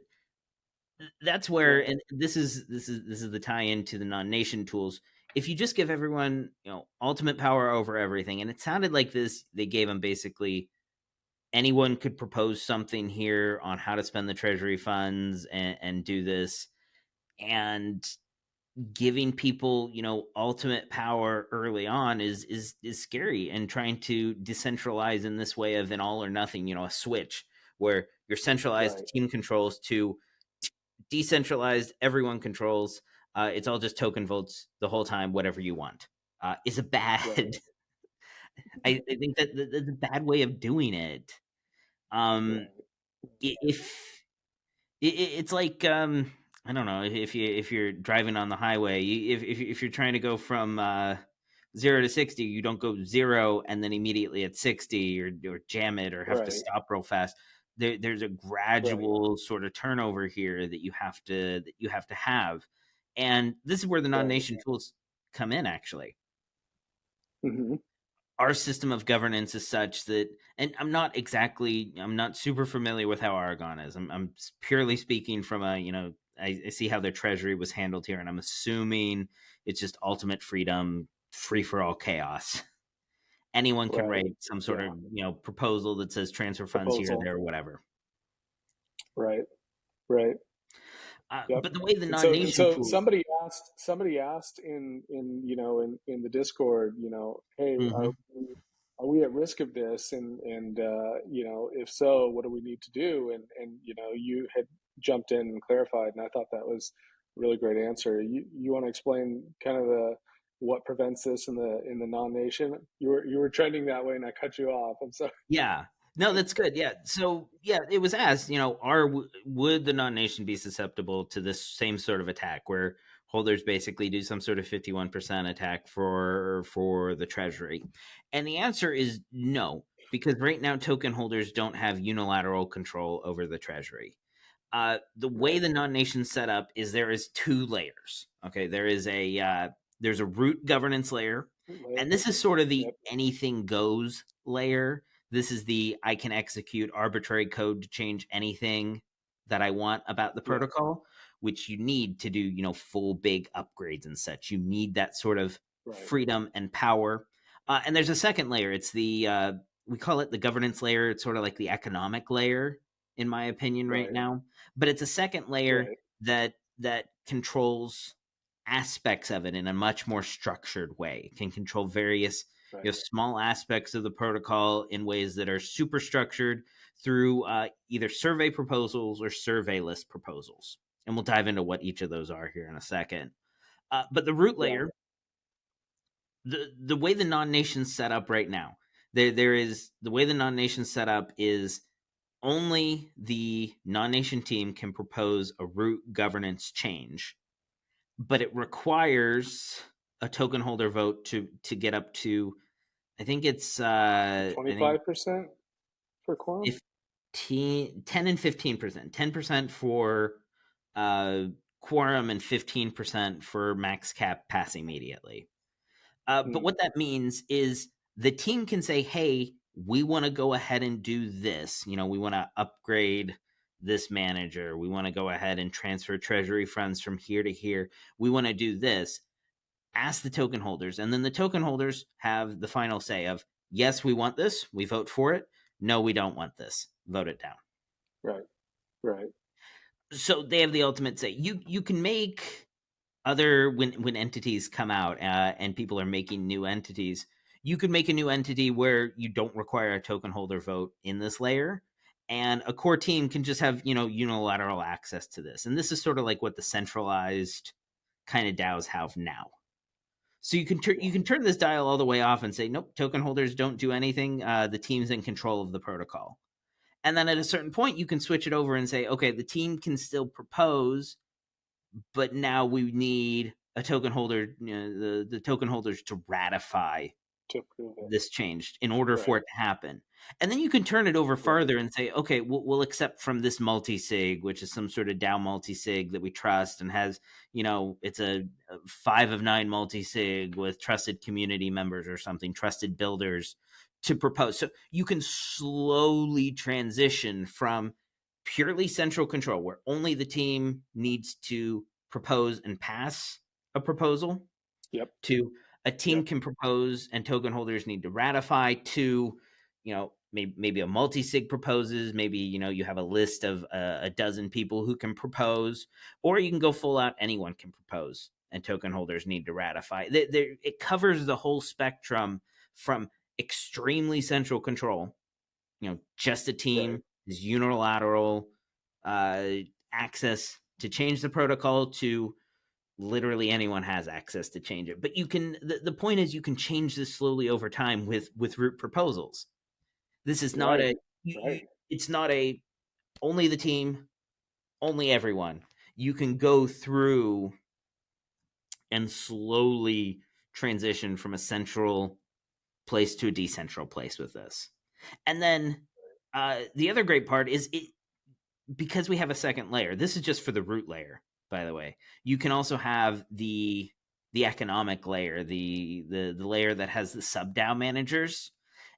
that's where, Right. and this is the tie into the NONnation tools. If you just give everyone, ultimate power over everything, and it sounded like this, they gave them basically anyone could propose something here on how to spend the treasury funds and do this, and giving people ultimate power early on is scary, and trying to decentralize in this way of an all or nothing, a switch where your centralized Right. team controls to decentralized everyone controls, it's all just token votes the whole time, whatever you want, is a bad Right. I think that's a bad way of doing it. um Right. if it's like, I don't know if you're driving on the highway, if you're trying to go from 0 to 60, you don't go 0 and then immediately at 60 or jam it or have to Right. stop real fast. There's a Right. gradual sort of turnover here that you have to have, and this is where the Right. non-nation tools come in. Actually, Hmm. our system of governance is such that, and I'm not super familiar with how Aragon is. I'm purely speaking from a, I see how their treasury was handled here, and I'm assuming it's just ultimate freedom, free for all chaos. Anyone can Right. write some sort Yeah. of, proposal that says transfer funds here, Proposal. there, or whatever. Right. Right. Yep. But the way the And non-nation so tools, somebody asked in the Discord, hey, Mhm. are we at risk of this? And if so, what do we need to do? And you had jumped in and clarified, and I thought that was a really great answer. You want to explain kind of the what prevents this in the non-nation? You were trending that way, and I cut you off. I'm sorry. Yeah. No, that's good. Yeah. So, yeah, it was asked, would the non-nation be susceptible to this same sort of attack where holders basically do some sort of 51% attack for the treasury? And the answer is no, because right now token holders don't have unilateral control over the treasury. The way Right. the non-nation's set up is there is two layers. Okay, there's a root governance layer, and Later. this is sort of the Yep. anything goes layer. This is the I can execute arbitrary code to change anything that I want about the Yep. protocol, which you need to do, full big upgrades and such. You need that sort of Right. freedom and power. And there's a second layer. It's the we call it the governance layer. It's sort of like the economic layer, in my opinion, right Right. now. But it's a second layer Right. that controls aspects of it in a much more structured way. It can control various, Right. small aspects of the protocol in ways that are super structured through either survey proposals or survey list proposals. And we'll dive into what each of those are here in a second. But the root Yeah. layer, the way the non-nation's set up right now, there is the way the non-nation's set up is only the non-nation team can propose a root governance change, but it requires a token holder vote to get up to, I think it's I think 25% for quorum. 10 and 15%. 10% for uh quorum and 15% for max cap pass immediately. But Mm. what that means is the team can say, hey, we want to go ahead and do this. We want to upgrade this manager. We want to go ahead and transfer treasury funds from here to here. We want to do this. Ask the token holders. And then the token holders have the final say of, yes, we want this. We vote for it. No, we don't want this. Vote it down. Right. Right. So they have the ultimate say. You can make other when entities come out and people are making new entities, you could make a new entity where you don't require a token holder vote in this layer, and a core team can just have unilateral access to this. And this is sort of like what the centralized kind of DAOs have now. So Yeah. you can turn this dial all the way off and say, nope, token holders don't do anything. The team's in control of the protocol. And then at a certain point, you can switch it over and say, okay, the team can still propose, but now we need a token holder, the token holders to ratify To prove it. this change in order for Right. it to happen. And then you can turn it over Right. farther and say, okay, we'll accept from this multi-sig, which is some sort of DAO multi-sig that we trust and has, it's a 5 of 9 multi-sig with trusted community members or something, trusted builders to propose. So you can slowly transition from purely central control, where only the team needs to propose and pass a proposal, Yep. to a team Yep. can propose and token holders need to ratify, to maybe a multi-sig proposes, maybe you have a list of a dozen people who can propose, or you can go full out, anyone can propose and token holders need to ratify. It covers the whole spectrum from extremely central control, just a Right. team is unilateral uh, access to change the protocol, to literally anyone has access to change it. But the point is, you can change this slowly over time with root proposals. This is not Right. a Right. it's not a only the team, only everyone. you can go through and slowly transition from a central place to a decentral place with this. And then the other great part is because we have a second layer. This is just for the root layer, by the way. You can also have the economic layer, the layer that has the sub DAO managers.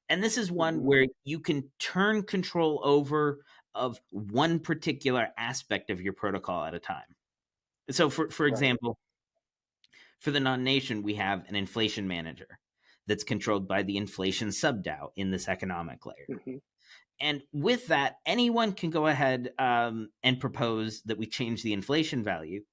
And this is one where you can turn control over of one particular aspect of your protocol at a time. So for example, for the NONnation, we have an inflation manager that's controlled by the inflation sub DAO in this economic layer. Mm-hmm. And with that, anyone can go ahead and propose that we change the inflation value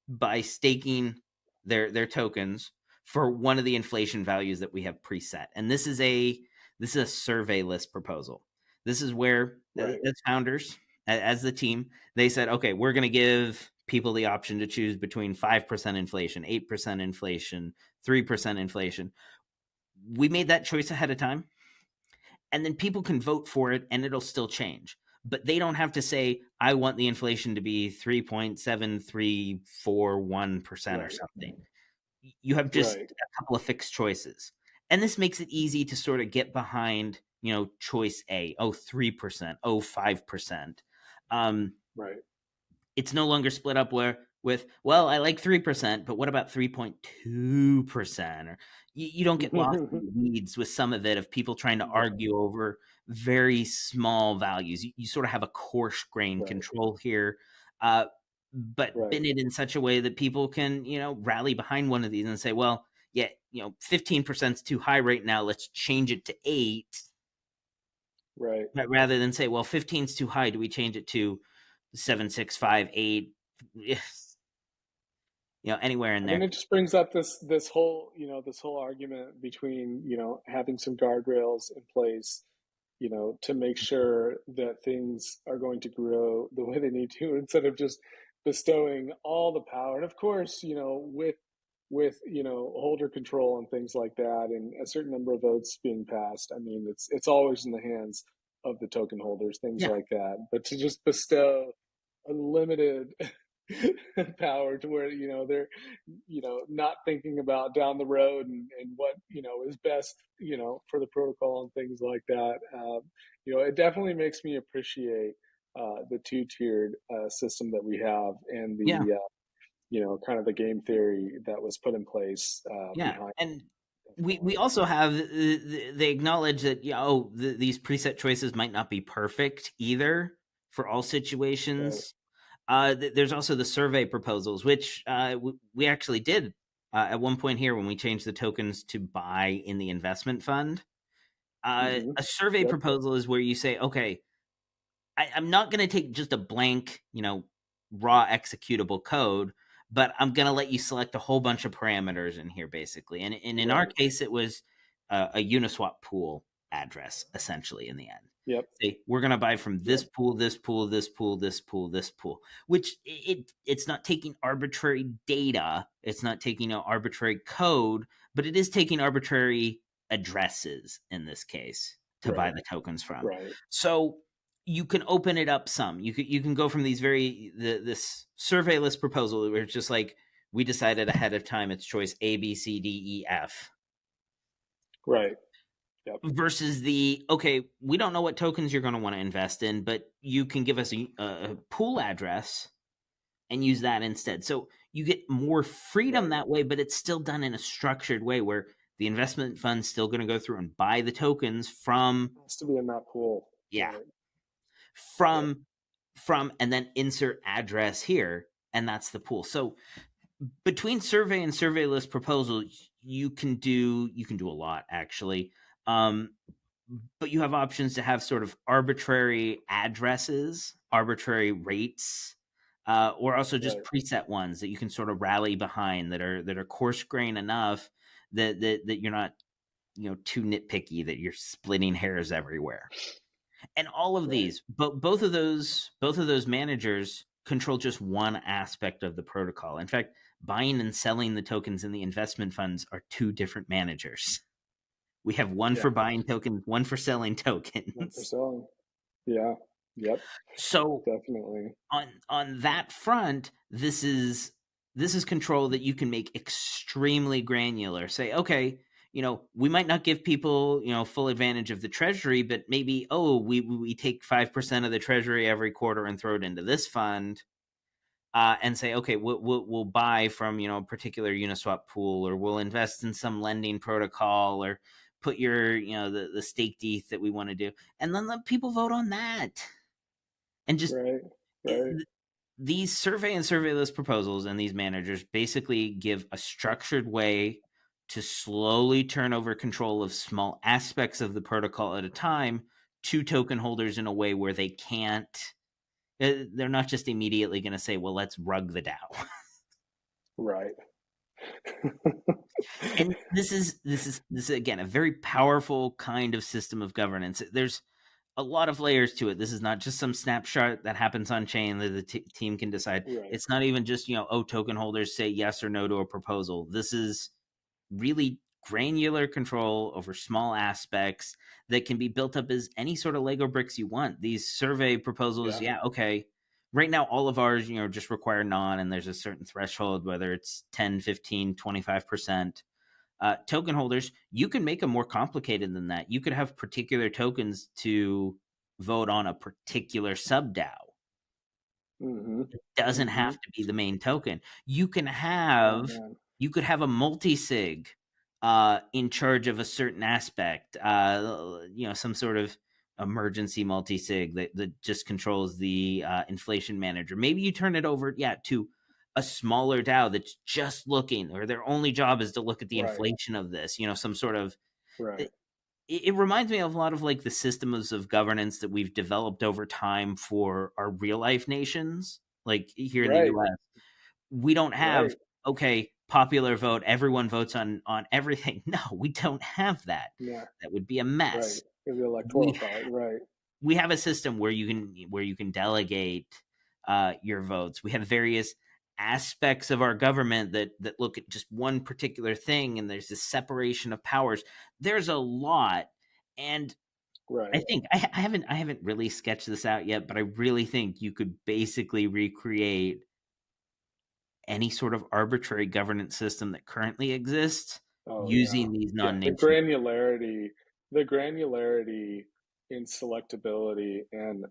by staking their tokens for one of the inflation values that we have preset. And this is a surveyless proposal. This is where, as founders, as the team, they said, okay, we're going to give people the option to choose between 5% inflation, 8% inflation, 3% inflation. We made that choice ahead of time. And then people can vote for it and it'll still change. But they don't have to say, I want the inflation to be 3.7341% or something. You have just a couple of fixed choices. And this makes it easy to sort of get behind, choice A, 3%, 5%. It's no longer split up with, well, I like 3%, but what about 3.2%? Or you don't get lost in the weeds with some of it of people trying to argue over very small values. You sort of have a coarse grain control here, but been it in such a way that people can, rally behind one of these and say, well, yeah, 15% is too high right now. Let's change it to 8. Right. Rather than say, well, 15 is too high. Do we change it to 7, 6, 5, 8? Anywhere in there. And it just brings up this whole argument between, having some guardrails in place, to make sure that things are going to grow the way they need to, instead of just bestowing all the power. And of course, with holder control and things like that, and a certain number of votes being passed, I mean, it's always in the hands of the token holders, things like that. But to just bestow unlimited power to where they're not thinking about down the road and what is best for the protocol and things like that, it definitely makes me appreciate the two-tiered system that we have, and the kind of the game theory that was put in place behind. And we also have they acknowledge that these preset choices might not be perfect either for all situations. There's also the survey proposals, which we actually did at one point here when we changed the tokens to buy in the investment fund. A survey proposal is where you say, okay, I'm not going to take just a blank, raw executable code, but I'm going to let you select a whole bunch of parameters in here, basically. And in our case, it was a Uniswap pool address, essentially, in the end. Say, we're going to buy from this pool, this pool, this pool, this pool, this pool, which it's not taking arbitrary data. It's not taking arbitrary code, but it is taking arbitrary addresses in this case to buy the tokens from. So you can open it up some. You can go from these this surveyless proposal where it's just like, we decided ahead of time it's choice A, B, C, D, E, F. Versus okay, we don't know what tokens you're going to want to invest in, but you can give us a pool address and use that instead. So you get more freedom that way, but it's still done in a structured way where the investment fund's still going to go through and buy the tokens from. It has to be in that pool. From and then insert address here, and that's the pool. So between survey and surveyless proposals, you can do a lot, actually. But you have options to have sort of arbitrary addresses, arbitrary rates, or also just preset ones that you can sort of rally behind that are coarse grain enough that you're not too nitpicky, that you're splitting hairs everywhere. And all of these, but both of those managers control just one aspect of the protocol. In fact, buying and selling the tokens in the investment funds are two different managers. We have one for buying tokens, one for selling tokens. One for selling. Yeah. Yep. So Definitely. on that front, this is control that you can make extremely granular. Say, okay, we might not give people, full advantage of the treasury, but maybe, oh, we take 5% of the treasury every quarter and throw it into this fund, and say, okay, we'll buy from, a particular Uniswap pool, or we'll invest in some lending protocol, or put your, the stake ETH that we want to do, and then let people vote on that, and just Right. Right. it, these survey and surveyless proposals and these managers basically give a structured way to slowly turn over control of small aspects of the protocol at a time to token holders in a way where they can't. They're not just immediately going to say, "Well, let's rug the DAO." Right. And this is again a very powerful kind of system of governance. There's a lot of layers to it. This is not just some snapshot that happens on chain that the team can decide. Right. It's not even just, token holders say yes or no to a proposal. This is really granular control over small aspects that can be built up as any sort of Lego bricks you want. These survey proposals, Yeah. yeah, okay. Right now, all of ours, just require non, and there's a certain threshold, whether it's 10, 15, 25%. Token holders, you can make them more complicated than that. You could have particular tokens to vote on a particular sub DAO. Mm-hmm. It doesn't Mm-hmm. have to be the main token. Oh man. You could have a multi-sig in charge of a certain aspect. Some sort of emergency multi-sig that just controls the inflation manager. Maybe you turn it over, to a smaller DAO that's just looking, or their only job is to look at the Right. inflation of this. Some sort of. Right. It reminds me of a lot of like the systems of governance that we've developed over time for our real life nations, like here in the Right. US. We don't have, Right. okay, popular vote, everyone votes on everything. No, we don't have that. Yeah. That would be a Right. mess. In the We electoral college. Right. we have a system where you can delegate your votes. We have various aspects of our government that look at just one particular thing, and there's this separation of powers. There's a lot, and I Right. think I haven't really sketched this out yet, but I really think you could basically recreate any sort of arbitrary governance system that currently exists Oh yeah. using these Yeah. non-nation. The granularity in selectability, and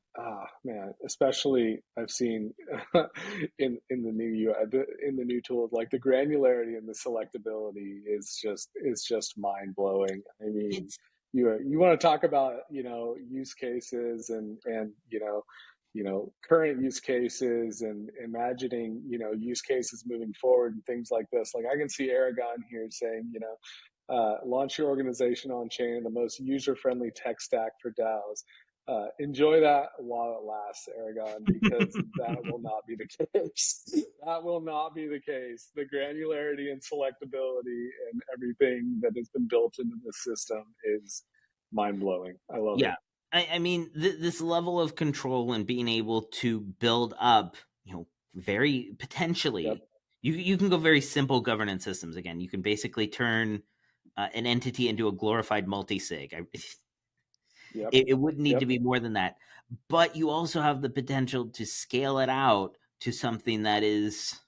man, especially I've seen in the new tools, like the granularity and the selectability is just mind blowing. I mean, It's you want to talk about use cases and current use cases, and imagining use cases moving forward and things like this. Like I can see Aragon here saying, launch your organization on chain, the most user friendly tech stack for DAOs. Enjoy that while it lasts, Aragon, because that will not be the case. That will not be the case. The granularity and selectability and everything that has been built into the system is mind blowing. I love it. yeah. I mean, this level of control and being able to build up, very Yep. potentially, you can go very simple governance systems. Again, you can basically turn an entity into a glorified multi-sig. Yep. It wouldn't need to Yep. be more than that, but you also have the potential to scale it out to something that is,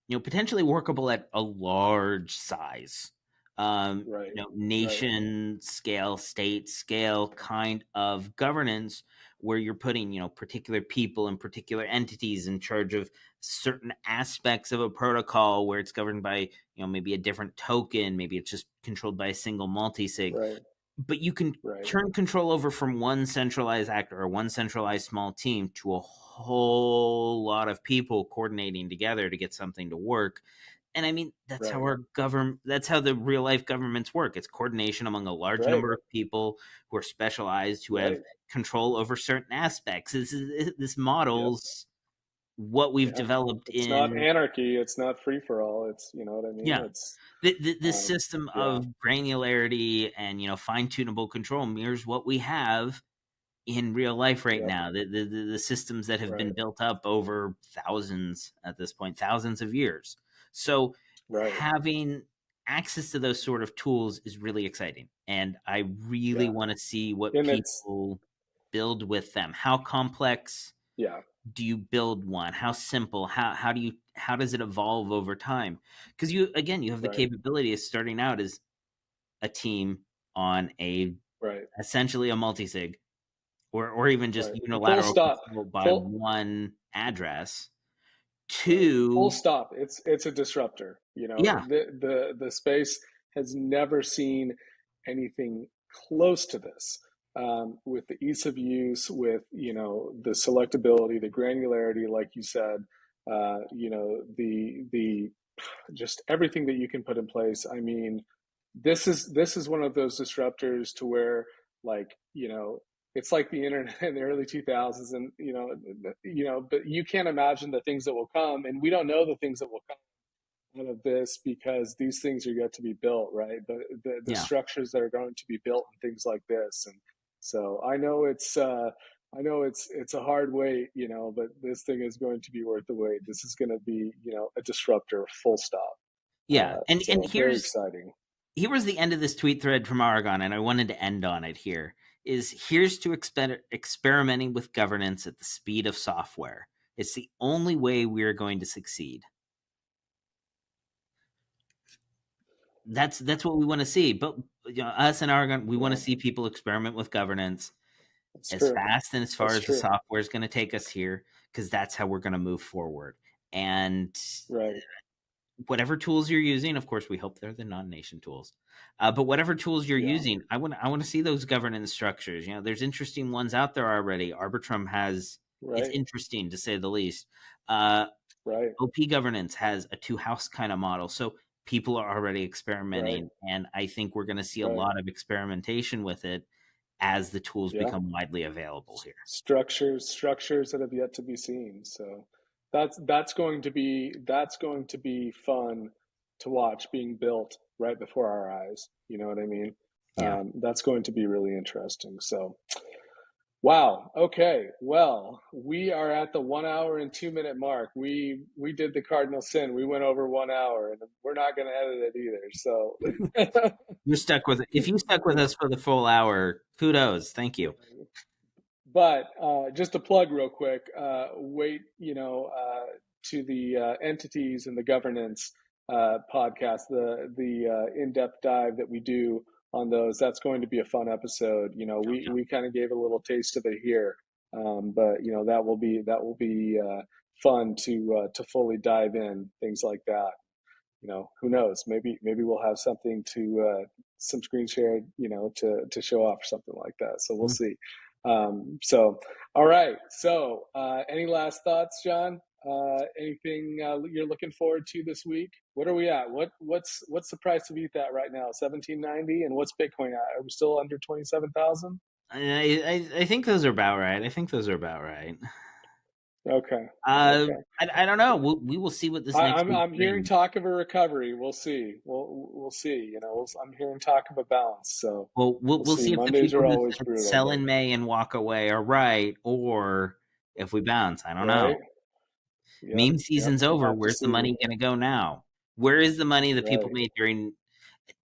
potentially workable at a large size. Right. Right. Nation scale, state scale kind of governance where you're putting, particular people and particular entities in charge of certain aspects of a protocol where it's governed by, maybe a different token, maybe it's just controlled by a single multi-sig, Right. but you can Right. turn control over from one centralized actor or one centralized small team to a whole lot of people coordinating together to get something to work. And I mean, Right. that's how the real life governments work. It's coordination among a large Right. number of people who are specialized, who have Right. control over certain aspects. This Yep. models what we've Yeah. developed It's not in. anarchy. It's not free for all. It's, you know what I mean? Yeah. It's, This system yeah. of granularity and, fine tunable control mirrors what we have in real life right Yep. now. The systems that have been Right. built up over thousands of years. So Right. having access to those sort of tools is really exciting, and I really Yeah. want to see what And it's, people build with them? How complex Yeah. do you build one? How simple? How does it evolve over time? Because you have the Right. capability of starting out as a team on a Right. essentially a multi-sig, or even just Right. Full unilateral stop. control by Full. one address Right. Full to stop. It's a disruptor. yeah, The space has never seen anything close to this. With the ease of use, with the selectability, the granularity, like you said, the just everything that you can put in place. I mean, this is one of those disruptors to where, like, it's like the internet in the early 2000s, and but you can't imagine the things that will come, and we don't know the things that will come out of this because these things are yet to be built, right? The yeah, structures that are going to be built and things like this. And so I know it's a hard wait, but this thing is going to be worth the wait. This is going to be, a disruptor, full stop. yeah. And So very exciting. here was the end of this tweet thread from Aragon, and I wanted to end on it here. Here's to experimenting with governance at the speed of software. It's the only way we are going to succeed. That's what we want to see. But us in Aragon, we want to Yeah, see people experiment with governance that's as true. fast and as far That's as the true. software is going to take us here, because that's how we're going to move forward. And Right. whatever tools you're using, of course, we hope they're the NONnation tools. But whatever tools you're Yeah. using, I want to see those governance structures. There's interesting ones out there already. Arbitrum has it's Right. interesting to say the least. Uh, Right. OP governance has a two house kind of model, so people are already Right. experimenting, and I think we're going to see a Right. lot of experimentation with it as the tools Yeah. become widely available here. Structures that have yet to be seen. So that's going to be fun to watch being built right before our eyes. You know what I mean? Yeah. That's going to be really interesting. So wow. Okay. Well, we are at the 1 hour and 2 minute mark. We did the cardinal sin. We went over 1 hour, and we're not going to edit it either. So You're stuck with it. If you stuck with us for the full hour, kudos. Thank you. But just to plug real quick, wait, to the entities and the governance podcast, the in-depth dive that we do on those. That's going to be a fun episode. We kind of gave a little taste of it here, but that will be fun to fully dive in things like that. Who knows? Maybe we'll have something to some screen shared, to show off or something like that. So we'll see. So, all right. So, any last thoughts, John? Anything you're looking forward to this week? What are we at? What's the price of ETH at right now? 1790, and what's Bitcoin at? Are we still under 27,000? I think those are about right. Okay. Okay. I don't know. We will see what this I, next I'm week I'm hearing brings. talk of a recovery. We'll see. We'll see. I'm hearing talk of a bounce. So Well, we'll we'll we'll see. see if the Mondays people are who always said brutal, sell but in May and walk away are right, or if we bounce. I don't know. right. Yep. Meme Yep. season's We'll over. have to Where's the see. money going to go now? Where is the money that people Right. made during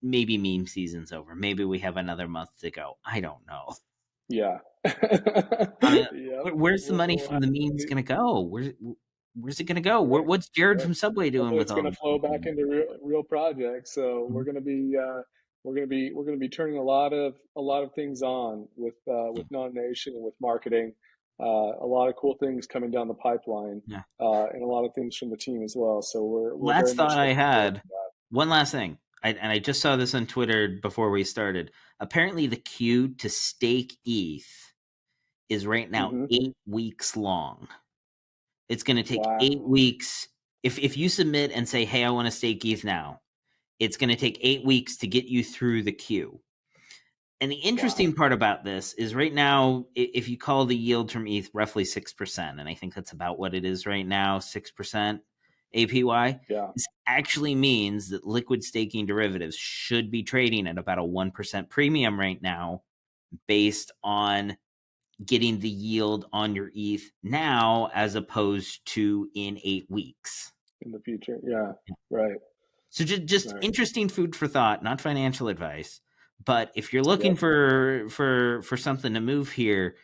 maybe meme season's over? Maybe we have another month to go. I don't know. Yeah. Yep. Where's the money We'll from have the to memes see. going to go? Where's it going to go? Right. What's Jared Right. from Subway doing Hopefully, with it's all going to this flow back money? into real projects. So Mhm. we're going to be turning a lot of things on with NONnation and with marketing. A lot of cool things coming down the pipeline, Yeah. and a lot of things from the team as well. So we're very Last much thought I looking forward had. to that. One last thing. I just saw this on Twitter before we started. Apparently, the queue to stake ETH is right now Hmm. 8 weeks long. It's going to take eight Wow. weeks. If you submit and say, "Hey, I want to stake ETH now," it's going to take 8 weeks to get you through the queue. And the Wow. interesting part about this is right now, if you call the yield from ETH roughly 6%, and I think that's about what it is right now, 6% APY, Yeah. this actually means that liquid staking derivatives should be trading at about a 1% premium right now based on getting the yield on your ETH now as opposed to in 8 weeks. In the future. Yeah. Right. So just Right. interesting food for thought, not financial advice. But if you're looking Yep. for something to move here,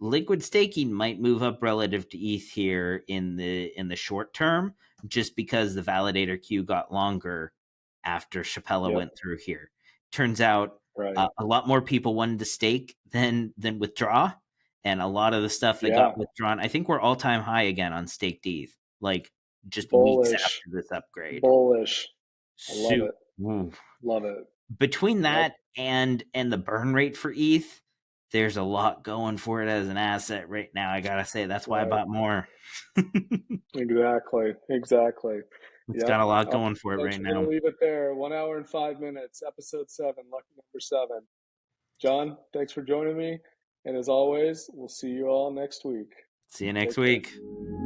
liquid staking might move up relative to ETH here in the short term, just because the validator queue got longer after Chapella Yep. went through here. Turns out Right. a lot more people wanted to stake than withdraw, and a lot of the stuff that Yeah. got withdrawn. I think we're all time high again on staked ETH, like just weeks Bullish. after this upgrade. Bullish. I love So it. Love it. between Yep. that and the burn rate for ETH, there's a lot going for it as an asset right now. I gotta say, that's why I Right. bought more. Exactly. Exactly. It's Yep. got a lot All right, going for it folks, right we're now. gonna leave it there. 1 hour and 5 minutes. Episode 7, lucky number 7. John, thanks for joining me. And as always, we'll see you all next week. See you next Take care. week.